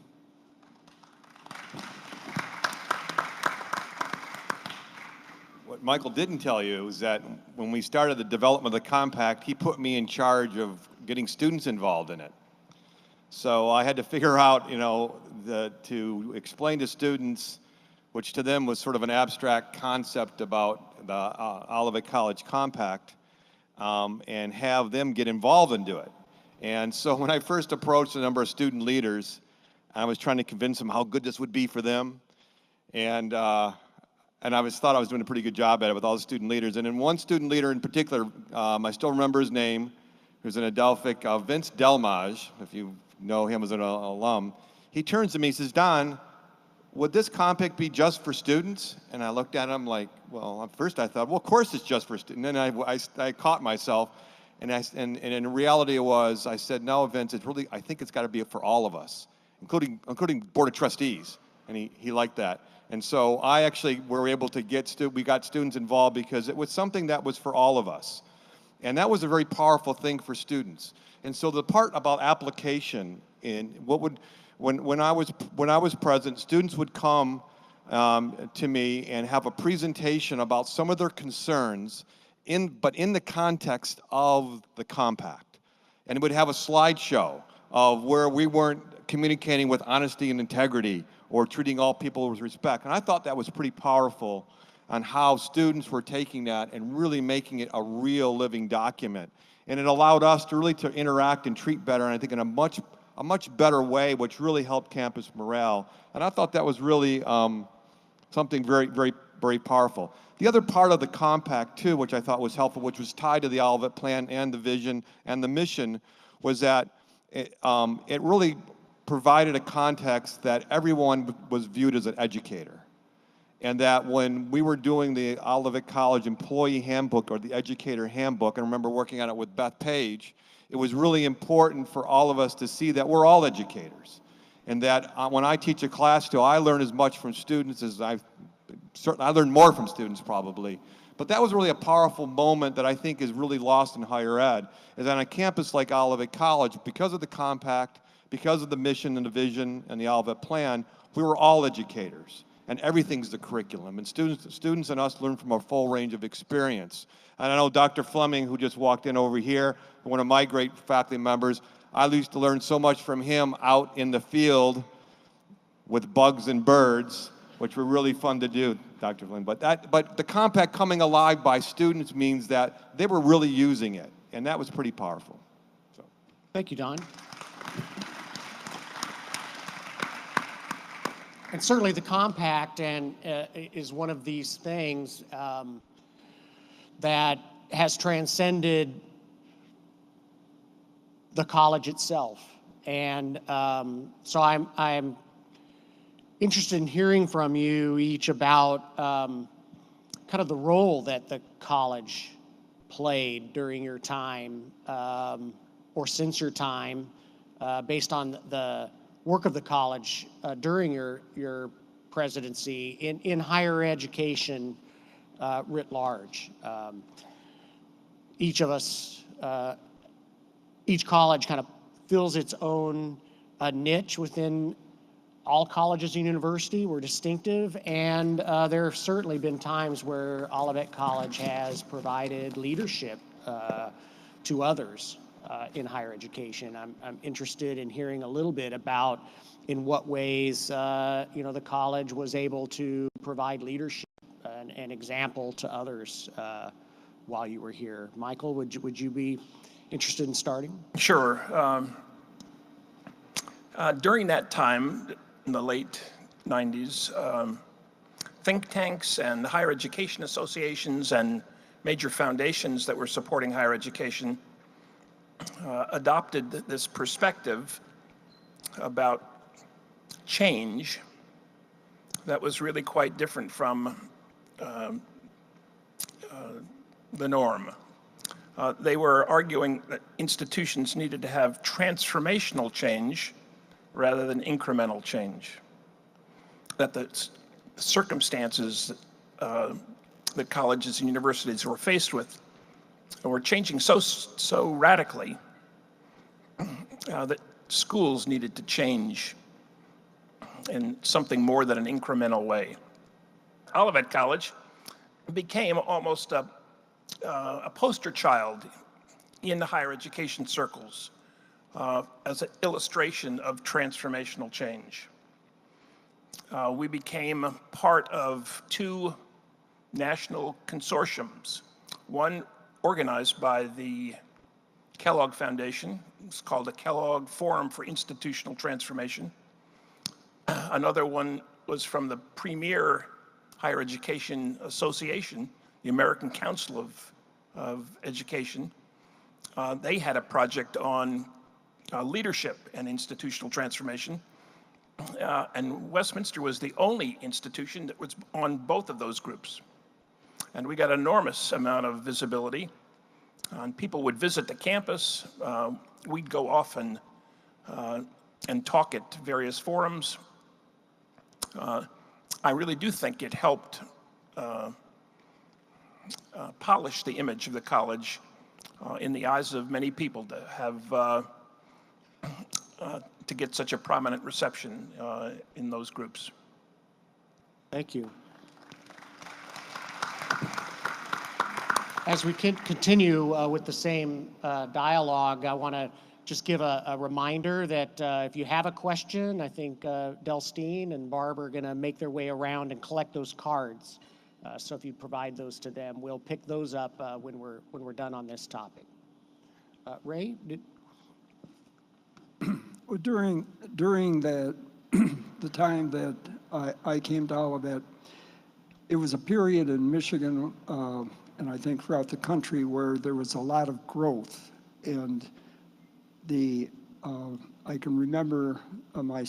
What Michael didn't tell you is that when we started the development of the compact, he put me in charge of getting students involved in it. So I had to figure out, to explain to students, which to them was sort of an abstract concept about the Olivet College Compact, and have them get involved into it. And so when I first approached a number of student leaders, I was trying to convince them how good this would be for them. And I thought I was doing a pretty good job at it with all the student leaders. And then one student leader in particular, I still remember his name, who's an Adelphic, Vince Delmage, if you know him as an alum. He turns to me, he says, "Don, would this compact be just for students?" And I looked at him like, well, at first I thought, well, of course it's just for students. And then I caught myself, and in reality it was, I said, no, Vince, I think it's got to be for all of us, including Board of Trustees. And he liked that. And so I actually were able to we got students involved because it was something that was for all of us. And that was a very powerful thing for students. And so the part about application, when I was president, students would come to me and have a presentation about some of their concerns, but in the context of the compact. And it would have a slideshow of where we weren't communicating with honesty and integrity or treating all people with respect. And I thought that was pretty powerful on how students were taking that and really making it a real living document. And it allowed us to really interact and treat better, and I think in a much better way, which really helped campus morale. And I thought that was really something very, very, very powerful. The other part of the compact, too, which I thought was helpful, which was tied to the Olivet Plan and the vision and the mission, was that it really provided a context that everyone was viewed as an educator. And that when we were doing the Olivet College Employee Handbook or the Educator Handbook, and I remember working on it with Beth Page, it was really important for all of us to see that we're all educators. And that when I teach a class too, I learn as much from students as I learn more from students probably. But that was really a powerful moment that I think is really lost in higher ed, is on a campus like Olivet College, because of the compact, because of the mission and the vision and the Olivet Plan, we were all educators. And everything's the curriculum. And students and us learn from a full range of experience. And I know Dr. Fleming, who just walked in over here, one of my great faculty members, I used to learn so much from him out in the field with bugs and birds, which were really fun to do, Dr. Fleming. But the compact coming alive by students means that they were really using it. And that was pretty powerful. So. Thank you, Don. And certainly the compact is one of these things that has transcended the college itself. And so I'm interested in hearing from you each about kind of the role that the college played during your time or since your time based on the work of the college during your presidency in higher education writ large. Each of us, each college kind of fills its own niche within all colleges and universities were distinctive, and there have certainly been times where Olivet College has provided leadership to others in higher education. I'm interested in hearing a little bit about in what ways the college was able to provide leadership and example to others while you were here. Michael, would you be interested in starting? Sure. During that time, in the late 90s, think tanks and higher education associations and major foundations that were supporting higher education adopted this perspective about change that was really quite different from the norm. They were arguing that institutions needed to have transformational change rather than incremental change, that the circumstances that colleges and universities were faced with were changing so radically that schools needed to change in something more than an incremental way. Olivet College became almost a poster child in the higher education circles as an illustration of transformational change. We became part of two national consortiums, one organized by the Kellogg Foundation. It's called the Kellogg Forum for Institutional Transformation. Another one was from the premier higher education association, the American Council of Education. They had a project on leadership and institutional transformation. And Westminster was the only institution that was on both of those groups. And we got an enormous amount of visibility. And people would visit the campus. We'd go off and talk at various forums. I really do think it helped polish the image of the college in the eyes of many people to have to get such a prominent reception in those groups. Thank you. As we continue with the same dialogue, I want to just give a reminder that if you have a question, I think Delstein and Barb are going to make their way around and collect those cards. So if you provide those to them, we'll pick those up when we're done on this topic. Ray, Well, during that the time that I came to Olivet, it was a period in Michigan and I think throughout the country where there was a lot of growth, and I can remember my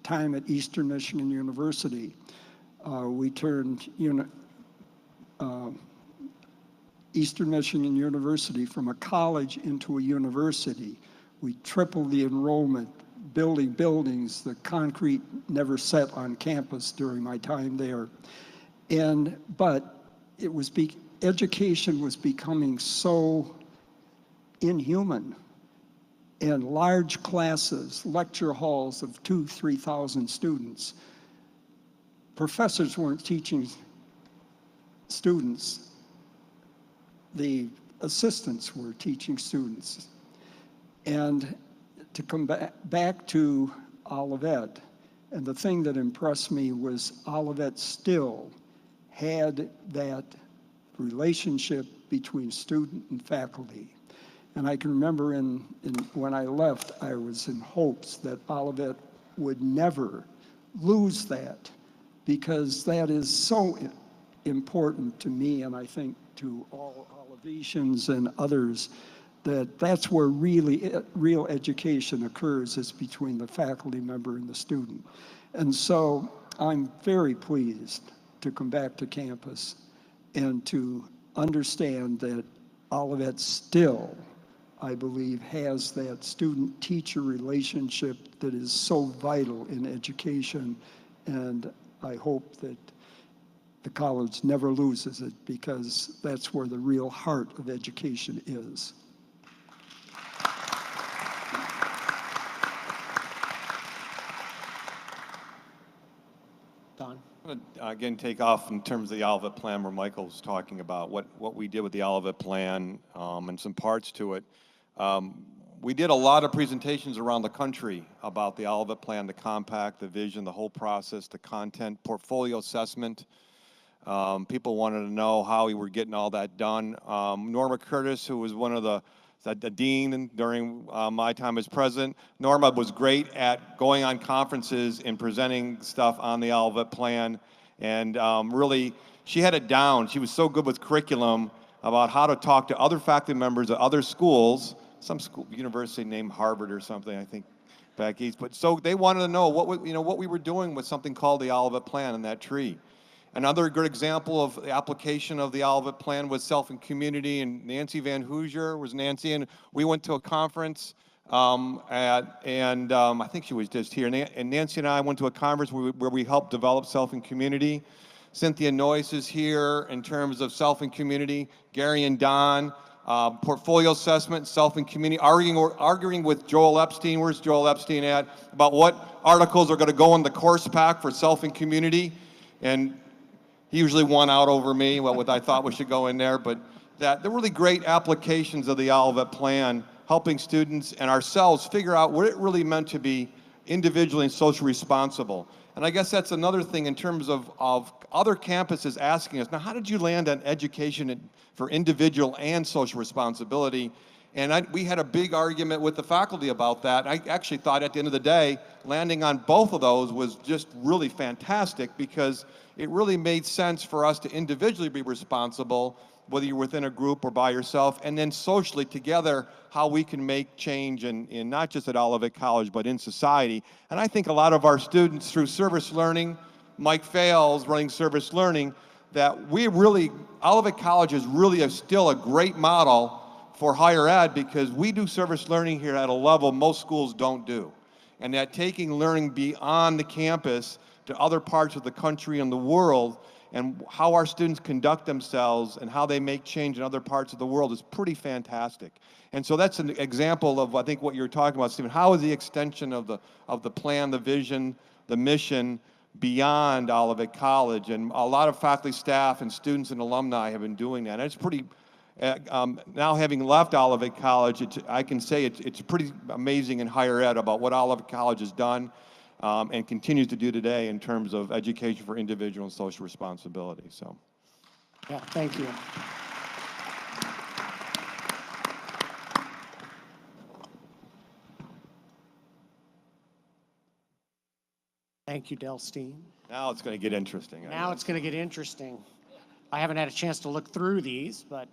time at Eastern Michigan University. We turned Eastern Michigan University from a college into a university. We tripled the enrollment, building buildings. The concrete never set on campus during my time there. But it was education was becoming so inhuman, and large classes, lecture halls of 2,000-3,000 students. Professors weren't teaching students. The assistants were teaching students. And to come back to Olivet, and the thing that impressed me was Olivet still had that relationship between student and faculty. And I can remember when I left, I was in hopes that Olivet would never lose that, because that is so important to me, and I think to all Olivetians and others, that's where real education occurs, is between the faculty member and the student. And so I'm very pleased to come back to campus and to understand that Olivet still, I believe, has that student-teacher relationship that is so vital in education, and I hope that the college never loses it, because that's where the real heart of education is. Don? I'm going to again take off in terms of the Olivet Plan where Michael was talking about what we did with the Olivet Plan and some parts to it. We did a lot of presentations around the country about the Olivet Plan, the compact, the vision, the whole process, the content, portfolio assessment. People wanted to know how we were getting all that done. Norma Curtis, who was one of the dean during my time as president, Norma was great at going on conferences and presenting stuff on the Olivet Plan, and really, she had it down. She was so good with curriculum about how to talk to other faculty members at other schools, some school, university named Harvard or something, I think, back east. But so they wanted to know what we were doing with something called the Olivet Plan and that tree. Another good example of the application of the Olivet Plan was Self and Community, and Nancy Van Hoosier was Nancy, and we went to a conference, I think she was just here, and Nancy and I went to a conference where we helped develop Self and Community. Cynthia Noyce is here in terms of Self and Community, Gary and Don, portfolio assessment, Self and Community, arguing with Joel Epstein, where's Joel Epstein at, about what articles are going to go in the course pack for Self and Community, and he usually won out over me, what I thought we should go in there, but they're really great applications of the Olivet Plan, helping students and ourselves figure out what it really meant to be individually and socially responsible. And I guess that's another thing in terms of other campuses asking us, now how did you land on education for individual and social responsibility? And we had a big argument with the faculty about that. I actually thought at the end of the day, landing on both of those was just really fantastic because it really made sense for us to individually be responsible, whether you're within a group or by yourself, and then socially together, how we can make change in not just at Olivet College, but in society. And I think a lot of our students through service learning, Mike Fales running service learning, that Olivet College is really still a great model for higher ed because we do service learning here at a level most schools don't do. And that taking learning beyond the campus to other parts of the country and the world and how our students conduct themselves and how they make change in other parts of the world is pretty fantastic. And so that's an example of, I think, what you're talking about, Stephen. How is the extension of the plan, the vision, the mission beyond Olivet College? And a lot of faculty, staff, and students and alumni have been doing that. And it's pretty, now having left Olivet College, I can say it's pretty amazing in higher ed about what Olivet College has done and continues to do today in terms of education for individual and social responsibility. So, Yeah, thank you. Thank you, Delstein. now it's going to get interesting. Now it's going to get interesting. I haven't had a chance to look through these, but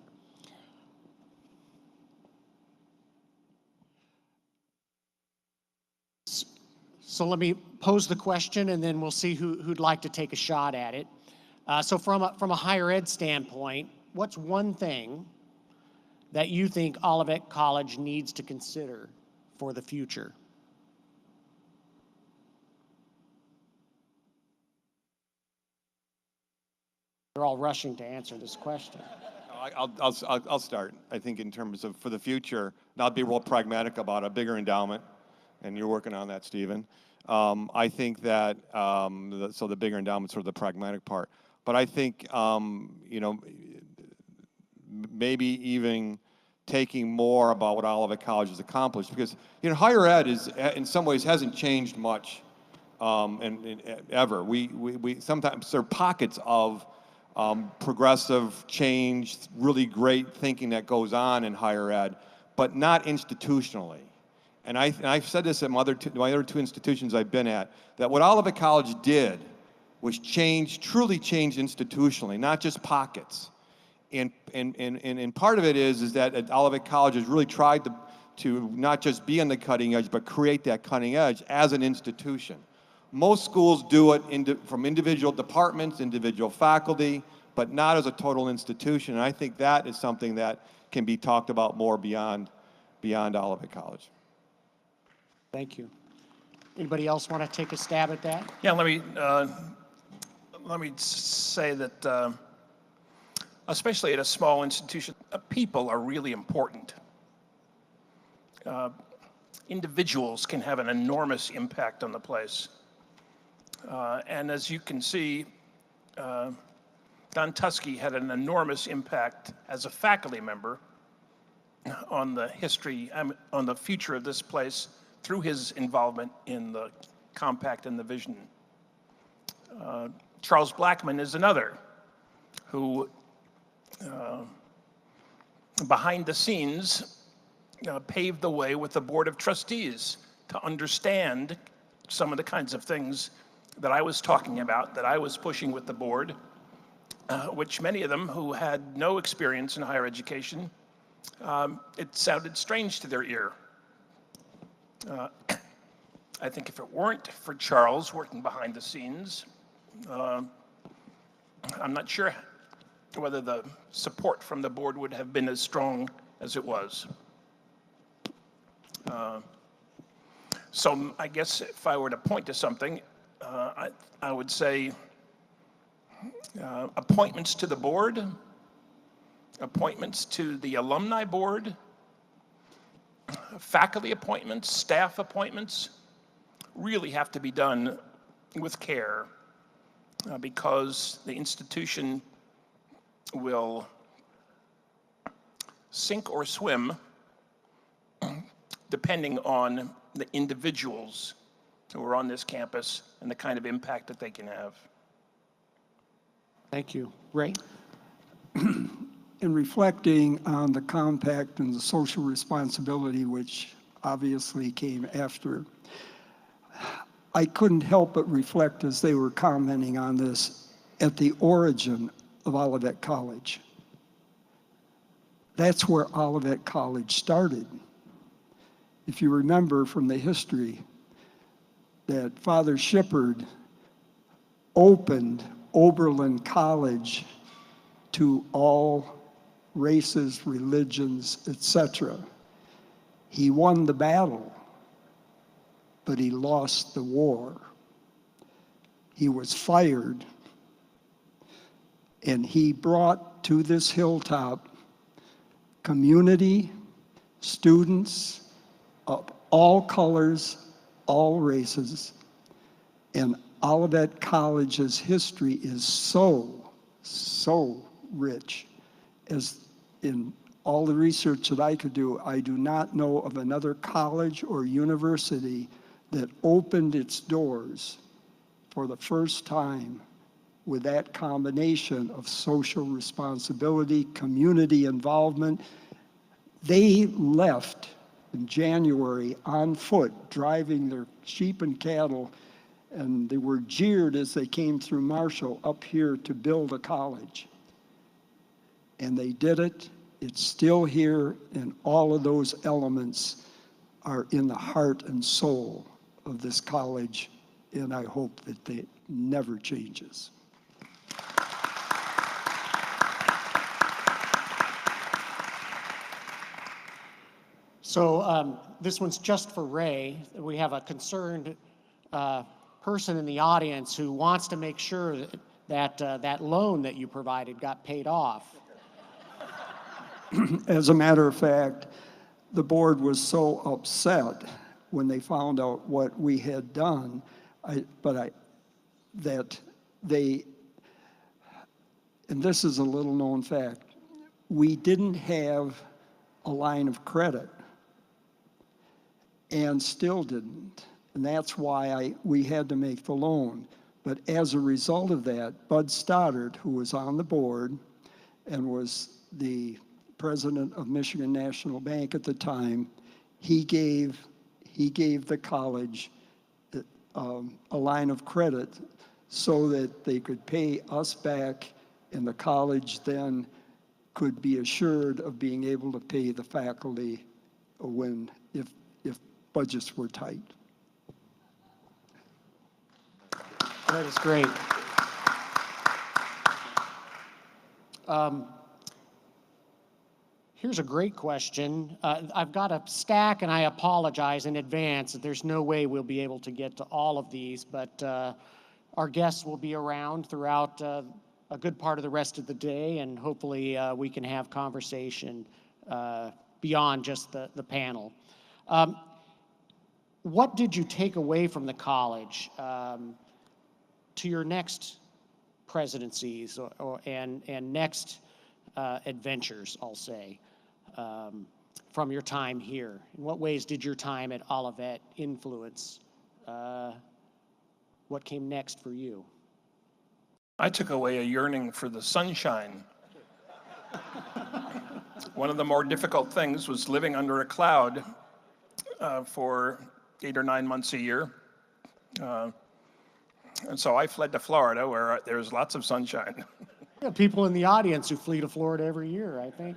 so let me pose the question, and then we'll see who'd like to take a shot at it. So from a higher ed standpoint, what's one thing that you think Olivet College needs to consider for the future? They're all rushing to answer this question. I'll start. I think in terms of for the future, not be real pragmatic about a bigger endowment, and you're working on that, Stephen. I think that so the bigger endowment, sort of the pragmatic part. But I think maybe even taking more about what Olivet College has accomplished, because higher ed is in some ways hasn't changed much, ever. We sometimes there are pockets of progressive change, really great thinking that goes on in higher ed, but not institutionally. And I've said this at my other two institutions I've been at, that what Olivet College did was truly change institutionally, not just pockets. And part of it is that Olivet College has really tried to not just be on the cutting edge, but create that cutting edge as an institution. Most schools do it from individual departments, individual faculty, but not as a total institution. And I think that is something that can be talked about more beyond Olivet College. Thank you. Anybody else want to take a stab at that? Yeah, let me say that, especially at a small institution, people are really important. Individuals can have an enormous impact on the place. And as you can see, Don Tusky had an enormous impact as a faculty member on the history, on the future of this place through his involvement in the compact and the vision. Charles Blackman is another who, behind the scenes, paved the way with the Board of Trustees to understand some of the kinds of things that I was talking about, that I was pushing with the board, which many of them who had no experience in higher education, it sounded strange to their ear. I think if it weren't for Charles working behind the scenes, I'm not sure whether the support from the board would have been as strong as it was. So I guess if I were to point to something, I would say appointments to the board, appointments to the alumni board, faculty appointments, staff appointments, really have to be done with care because the institution will sink or swim depending on the individuals who are on this campus and the kind of impact that they can have. Thank you. Ray? In reflecting on the compact and the social responsibility, which obviously came after, I couldn't help but reflect as they were commenting on this at the origin of Olivet College. That's where Olivet College started. If you remember from the history that Father Shippard opened Oberlin College to all races, religions, etc. He won the battle, but he lost the war. He was fired, and he brought to this hilltop community, students of all colors, all races, and Olivet College's history is so rich. As in all the research that I could do, I do not know of another college or university that opened its doors for the first time with that combination of social responsibility, community involvement. They left in January on foot, driving their sheep and cattle, and they were jeered as they came through Marshall up here to build a college. And they did it. It's still here, and all of those elements are in the heart and soul of this college, and I hope that they never changes. So this one's just for Ray. We have a concerned person in the audience who wants to make sure that that loan that you provided got paid off. As a matter of fact, the board was so upset when they found out what we had done, that they, and this is a little known fact, we didn't have a line of credit and still didn't. And that's why we had to make the loan. But as a result of that, Bud Stoddard, who was on the board and was the president of Michigan National Bank at the time, he gave the college a line of credit so that they could pay us back, and the college then could be assured of being able to pay the faculty if budgets were tight. That is great. Here's a great question. I've got a stack, and I apologize in advance that there's no way we'll be able to get to all of these, but our guests will be around throughout a good part of the rest of the day, and hopefully we can have conversation beyond just the panel. What did you take away from the college? to your next presidencies and next adventures, I'll say, from your time here? In what ways did your time at Olivet influence what came next for you? I took away a yearning for the sunshine. One of the more difficult things was living under a cloud for 8 or 9 months a year. And so I fled to Florida, where there's lots of sunshine. Yeah, people in the audience who flee to Florida every year, I think.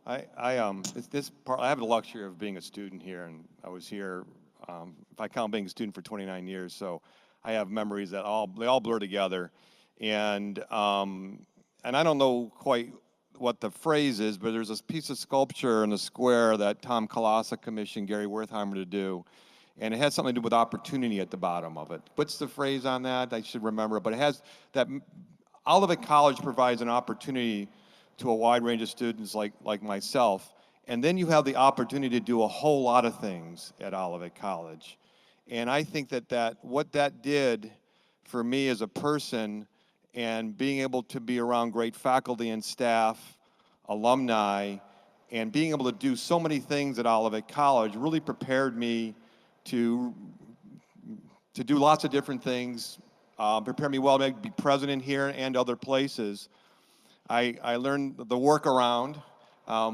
I have the luxury of being a student here, and I was here, if I count being a student, for 29 years, so I have memories that they all blur together. And I don't know quite what the phrase is, but there's this piece of sculpture in the square that Tom Kolosik commissioned Gary Wertheimer to do, and it has something to do with opportunity at the bottom of it. What's the phrase on that? I should remember it, but it has that Olivet College provides an opportunity to a wide range of students like myself, and then you have the opportunity to do a whole lot of things at Olivet College. And I think that what that did for me as a person, and being able to be around great faculty and staff, alumni, and being able to do so many things at Olivet College really prepared me to do lots of different things, prepared me well to be president here and other places. I learned the workaround,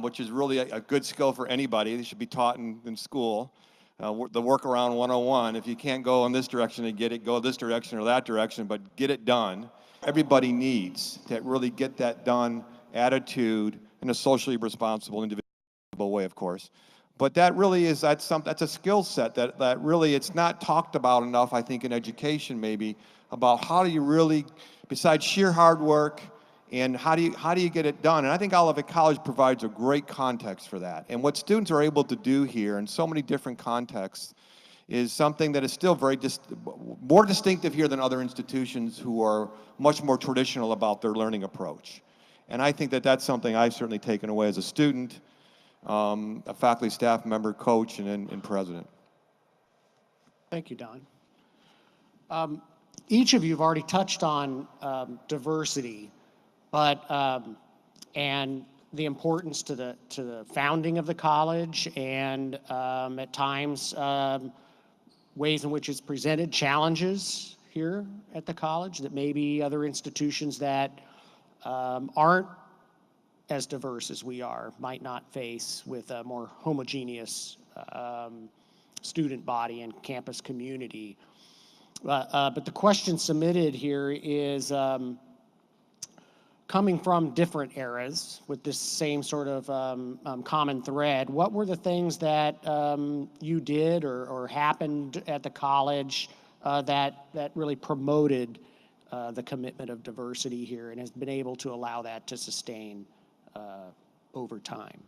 which is really a good skill for anybody. They should be taught in school. The workaround 101, if you can't go in this direction to get it, go this direction or that direction, but get it done. Everybody needs to really get that done attitude in a socially responsible, individual way, of course. But that really is, that's a skill set that really, it's not talked about enough, I think, in education maybe, about how do you really, besides sheer hard work, and how do you get it done? And I think Olivet College provides a great context for that. And what students are able to do here in so many different contexts is something that is still more distinctive here than other institutions who are much more traditional about their learning approach. And I think that that's something I've certainly taken away as a student, a faculty, staff member, coach, and president. Thank you, Don. Each of you have already touched on diversity, but and the importance to the founding of the college, and at times ways in which it's presented challenges here at the college that maybe other institutions that aren't as diverse as we are might not face with a more homogeneous student body and campus community. But the question submitted here is coming from different eras with this same sort of common thread. What were the things that you did or happened at the college that really promoted the commitment of diversity here and has been able to allow that to sustain over time?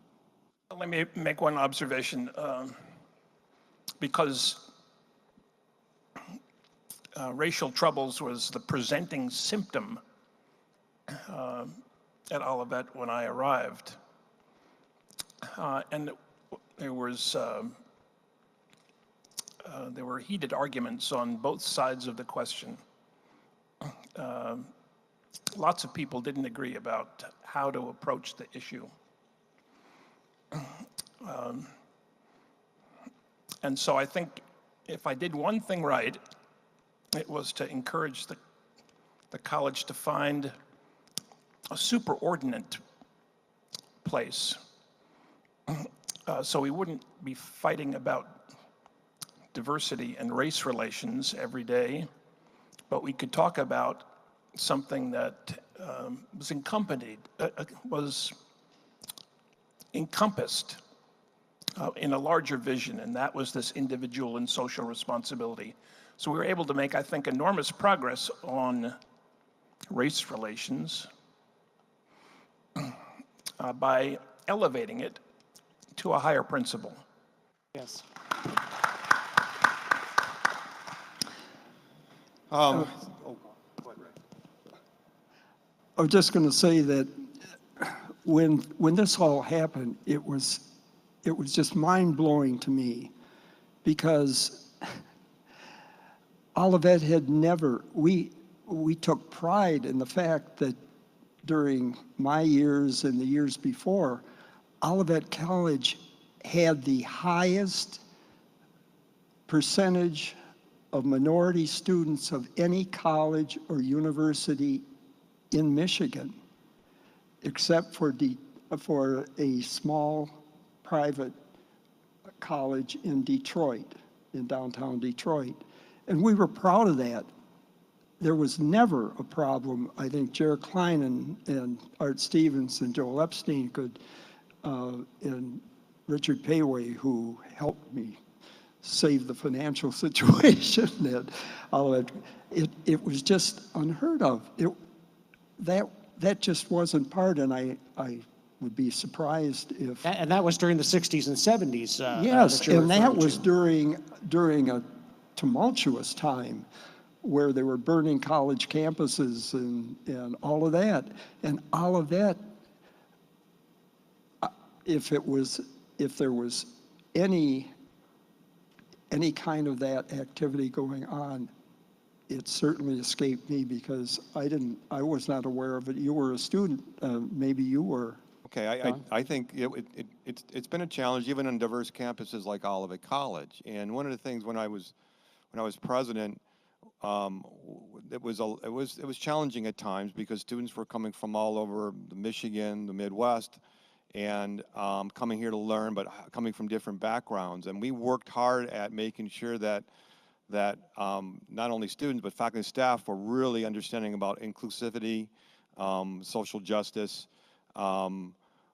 Let me make one observation. Because racial troubles was the presenting symptom at Olivet when I arrived. And there were heated arguments on both sides of the question. Lots of people didn't agree about how to approach the issue. And so I think if I did one thing right, it was to encourage the college to find a superordinate place. So we wouldn't be fighting about diversity and race relations every day, but we could talk about something that was encompassed in a larger vision, and that was this individual and social responsibility. So we were able to make, I think, enormous progress on race relations by elevating it to a higher principle. Yes. I was just going to say that when this all happened, it was just mind-blowing to me, because Olivet had never, we took pride in the fact that during my years and the years before, Olivet College had the highest percentage of minority students of any college or university in Michigan, except for a small private college in Detroit, in downtown Detroit. And we were proud of that. There was never a problem. I think Jared Klein and Art Stevens and Joel Epstein could, and Richard Payway, who helped me save the financial situation at Olivet. It was just unheard of. That just wasn't part, and I would be surprised if. And that was during the 60s and 70s. Yes, that you're and that referring was to. during a tumultuous time where they were burning college campuses and all of that. And Olivet, if there was any kind of that activity going on, it certainly escaped me because I was not aware of it. You were a student, maybe you were. Okay, I think it's been a challenge even on diverse campuses like Olivet College. And one of the things when I was president, it was challenging at times because students were coming from all over Michigan, the Midwest, and coming here to learn, but coming from different backgrounds. And we worked hard at making sure that not only students but faculty and staff were really understanding about inclusivity, social justice.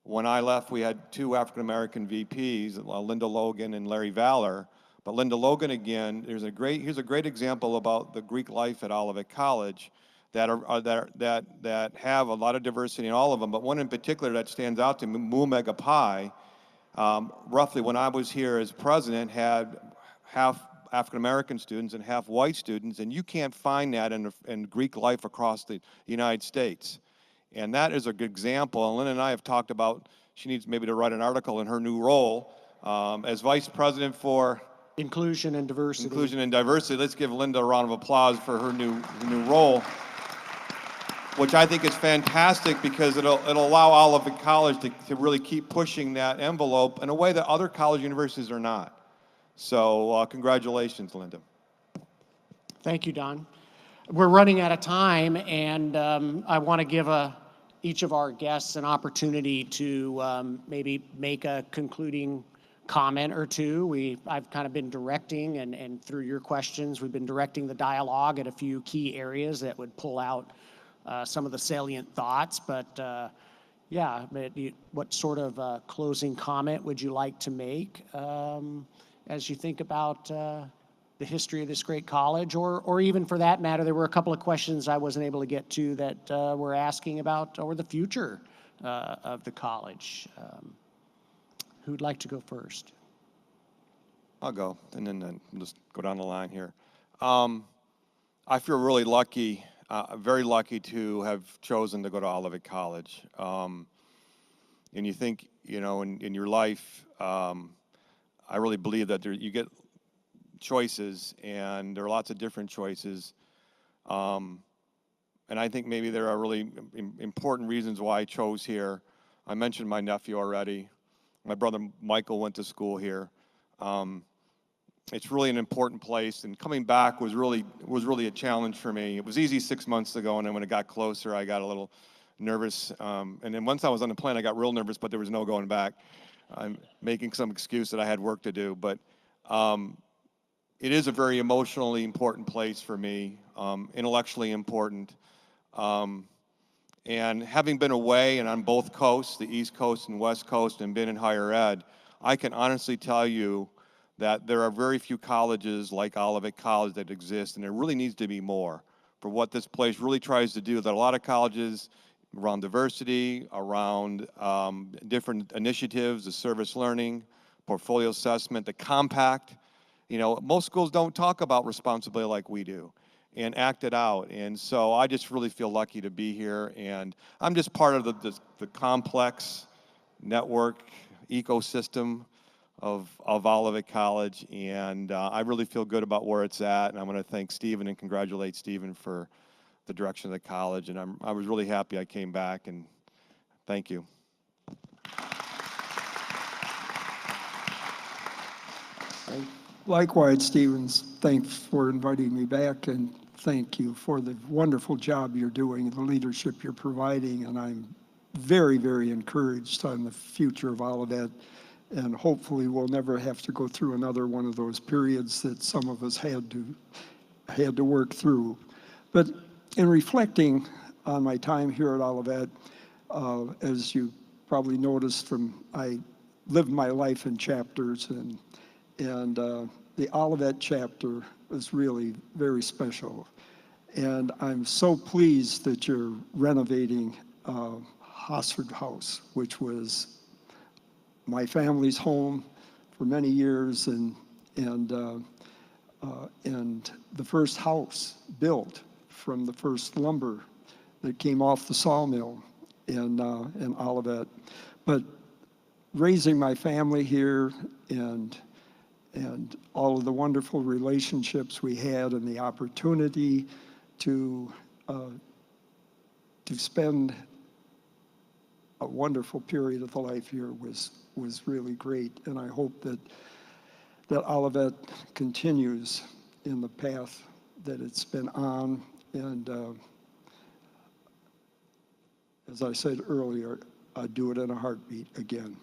When I left, we had two African American VPs, Linda Logan and Larry Valor. But Linda Logan, again, here's a great example about the Greek life at Olivet College that have a lot of diversity in all of them. But one in particular that stands out to me, Mu Omega Pi, roughly when I was here as president, had half African American students and half white students, and you can't find that in Greek life across the United States. And that is a good example. And Linda and I have talked about she needs maybe to write an article in her new role as vice president for Inclusion and diversity. Inclusion and diversity. Let's give Linda a round of applause for her new role, which I think is fantastic because it'll allow Olivet College to really keep pushing that envelope in a way that other college universities are not. So congratulations, Linda. Thank you, Don. We're running out of time, and I want to give each of our guests an opportunity to maybe make a concluding comment or two. I've kind of been directing, and through your questions, we've been directing the dialogue at a few key areas that would pull out some of the salient thoughts. But yeah, what sort of closing comment would you like to make as you think about the history of this great college, or even for that matter, there were a couple of questions I wasn't able to get to that were asking about or the future of the college. Who'd like to go first? I'll go, and then just go down the line here. I feel really lucky, very lucky to have chosen to go to Olivet College. And you think, in your life, I really believe that you get choices, and there are lots of different choices. And I think maybe there are really important reasons why I chose here. I mentioned my nephew already. My brother Michael went to school here. It's really an important place, and coming back was really a challenge for me. It was easy 6 months ago, and then when it got closer, I got a little nervous. And then once I was on the plane, I got real nervous, but there was no going back. I'm making some excuse that I had work to do, but it is a very emotionally important place for me, intellectually important. And having been away and on both coasts, the East Coast and West Coast, and been in higher ed, I can honestly tell you that there are very few colleges like Olivet College that exist, and there really needs to be more for what this place really tries to do. That a lot of colleges around diversity, around different initiatives, the service learning, portfolio assessment, the compact. Most schools don't talk about responsibility like we do and act it out. And so I just really feel lucky to be here, and I'm just part of the complex network ecosystem of Olivet College, and I really feel good about where it's at. And I want to thank Stephen and congratulate Stephen for the direction of the college. And I was really happy I came back, and thank you. Likewise, Stevens, thanks for inviting me back, and thank you for the wonderful job you're doing, the leadership you're providing, and I'm very, very encouraged on the future of Olivet, and hopefully we'll never have to go through another one of those periods that some of us had to work through. But in reflecting on my time here at Olivet, as you probably noticed I lived my life in chapters, and the Olivet chapter is really very special. And I'm so pleased that you're renovating Hosford House, which was my family's home for many years, and the first house built from the first lumber that came off the sawmill in Olivet. But raising my family here and all of the wonderful relationships we had and the opportunity to spend a wonderful period of the life here was really great. And I hope that Olivet continues in the path that it's been on. And as I said earlier, I'd do it in a heartbeat again.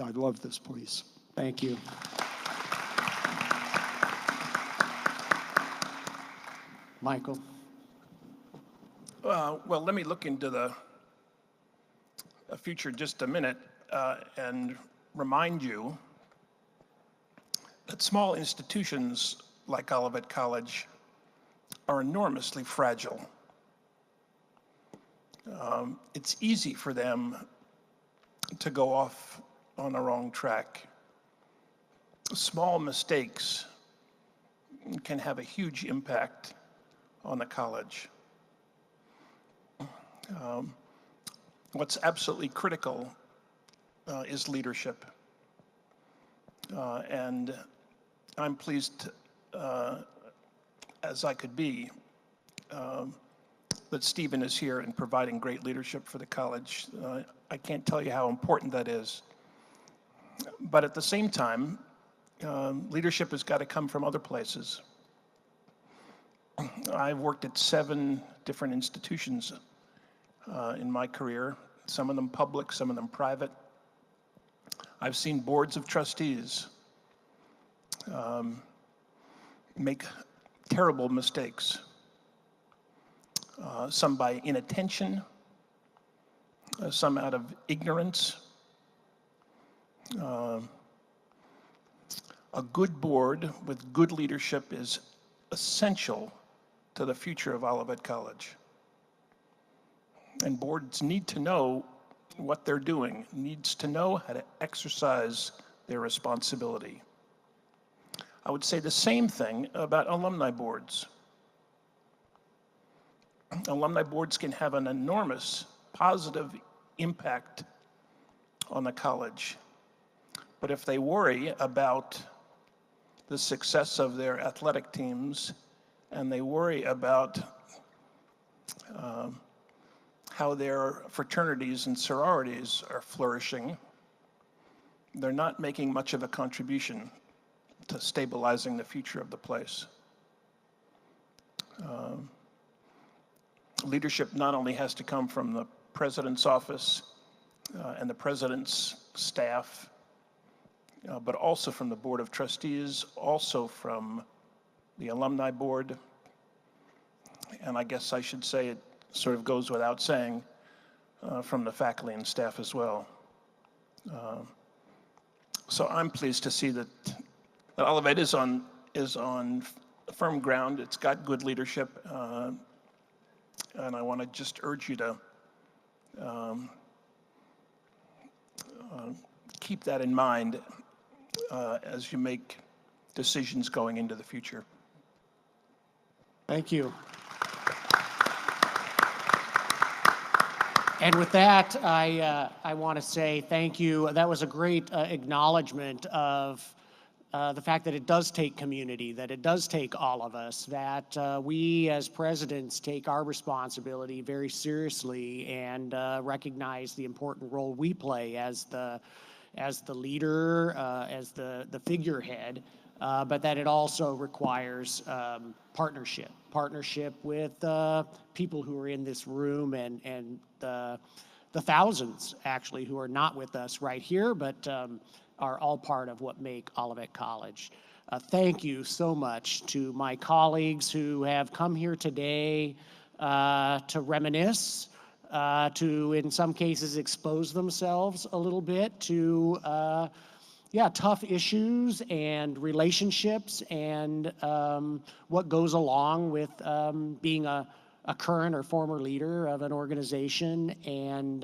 I love this place. Thank you. Michael. Well, let me look into the future just a minute and remind you that small institutions like Olivet College are enormously fragile. It's easy for them to go off on the wrong track. Small mistakes can have a huge impact on the college. What's absolutely critical is leadership. And I'm pleased as I could be that Stephen is here and providing great leadership for the college. I can't tell you how important that is. But at the same time, leadership has got to come from other places. I've worked at 7 different institutions in my career, some of them public, some of them private. I've seen boards of trustees make terrible mistakes, some by inattention, some out of ignorance. A good board with good leadership is essential to the future of Olivet College. And boards need to know what they're doing, needs to know how to exercise their responsibility. I would say the same thing about alumni boards. Alumni boards can have an enormous positive impact on the college. But if they worry about the success of their athletic teams and they worry about how their fraternities and sororities are flourishing, they're not making much of a contribution to stabilizing the future of the place. Leadership not only has to come from the president's office and the president's staff, but also from the Board of Trustees, also from the Alumni Board, and I guess I should say it sort of goes without saying, from the faculty and staff as well. So I'm pleased to see that Olivet is on firm ground. It's got good leadership, and I want to just urge you to keep that in mind as you make decisions going into the future. Thank you. And with that, I want to say thank you. That was a great acknowledgement of the fact that it does take community, that it does take all of us, that we as presidents take our responsibility very seriously and recognize the important role we play as the leader, as the figurehead, but that it also requires partnership with people who are in this room and the thousands actually who are not with us right here, but are all part of what make Olivet College. Thank you so much to my colleagues who have come here today to reminisce, to in some cases expose themselves a little bit to tough issues and relationships and what goes along with being a current or former leader of an organization. And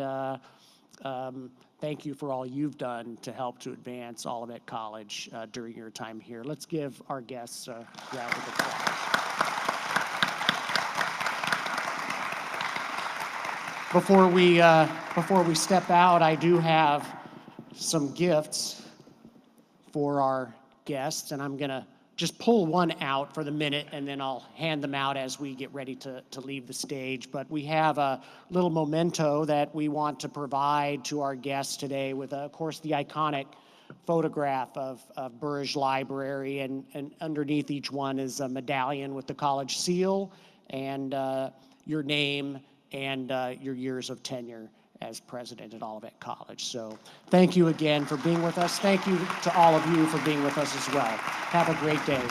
thank you for all you've done to help to advance Olivet College during your time here. Let's give our guests a round of applause. Before we step out, I do have some gifts for our guests, and I'm gonna just pull one out for the minute, and then I'll hand them out as we get ready to leave the stage. But we have a little memento that we want to provide to our guests today with, of course, the iconic photograph of Burridge Library, and underneath each one is a medallion with the college seal and your name and your years of tenure as president at Olivet College. So thank you again for being with us. Thank you to all of you for being with us as well. Have a great day.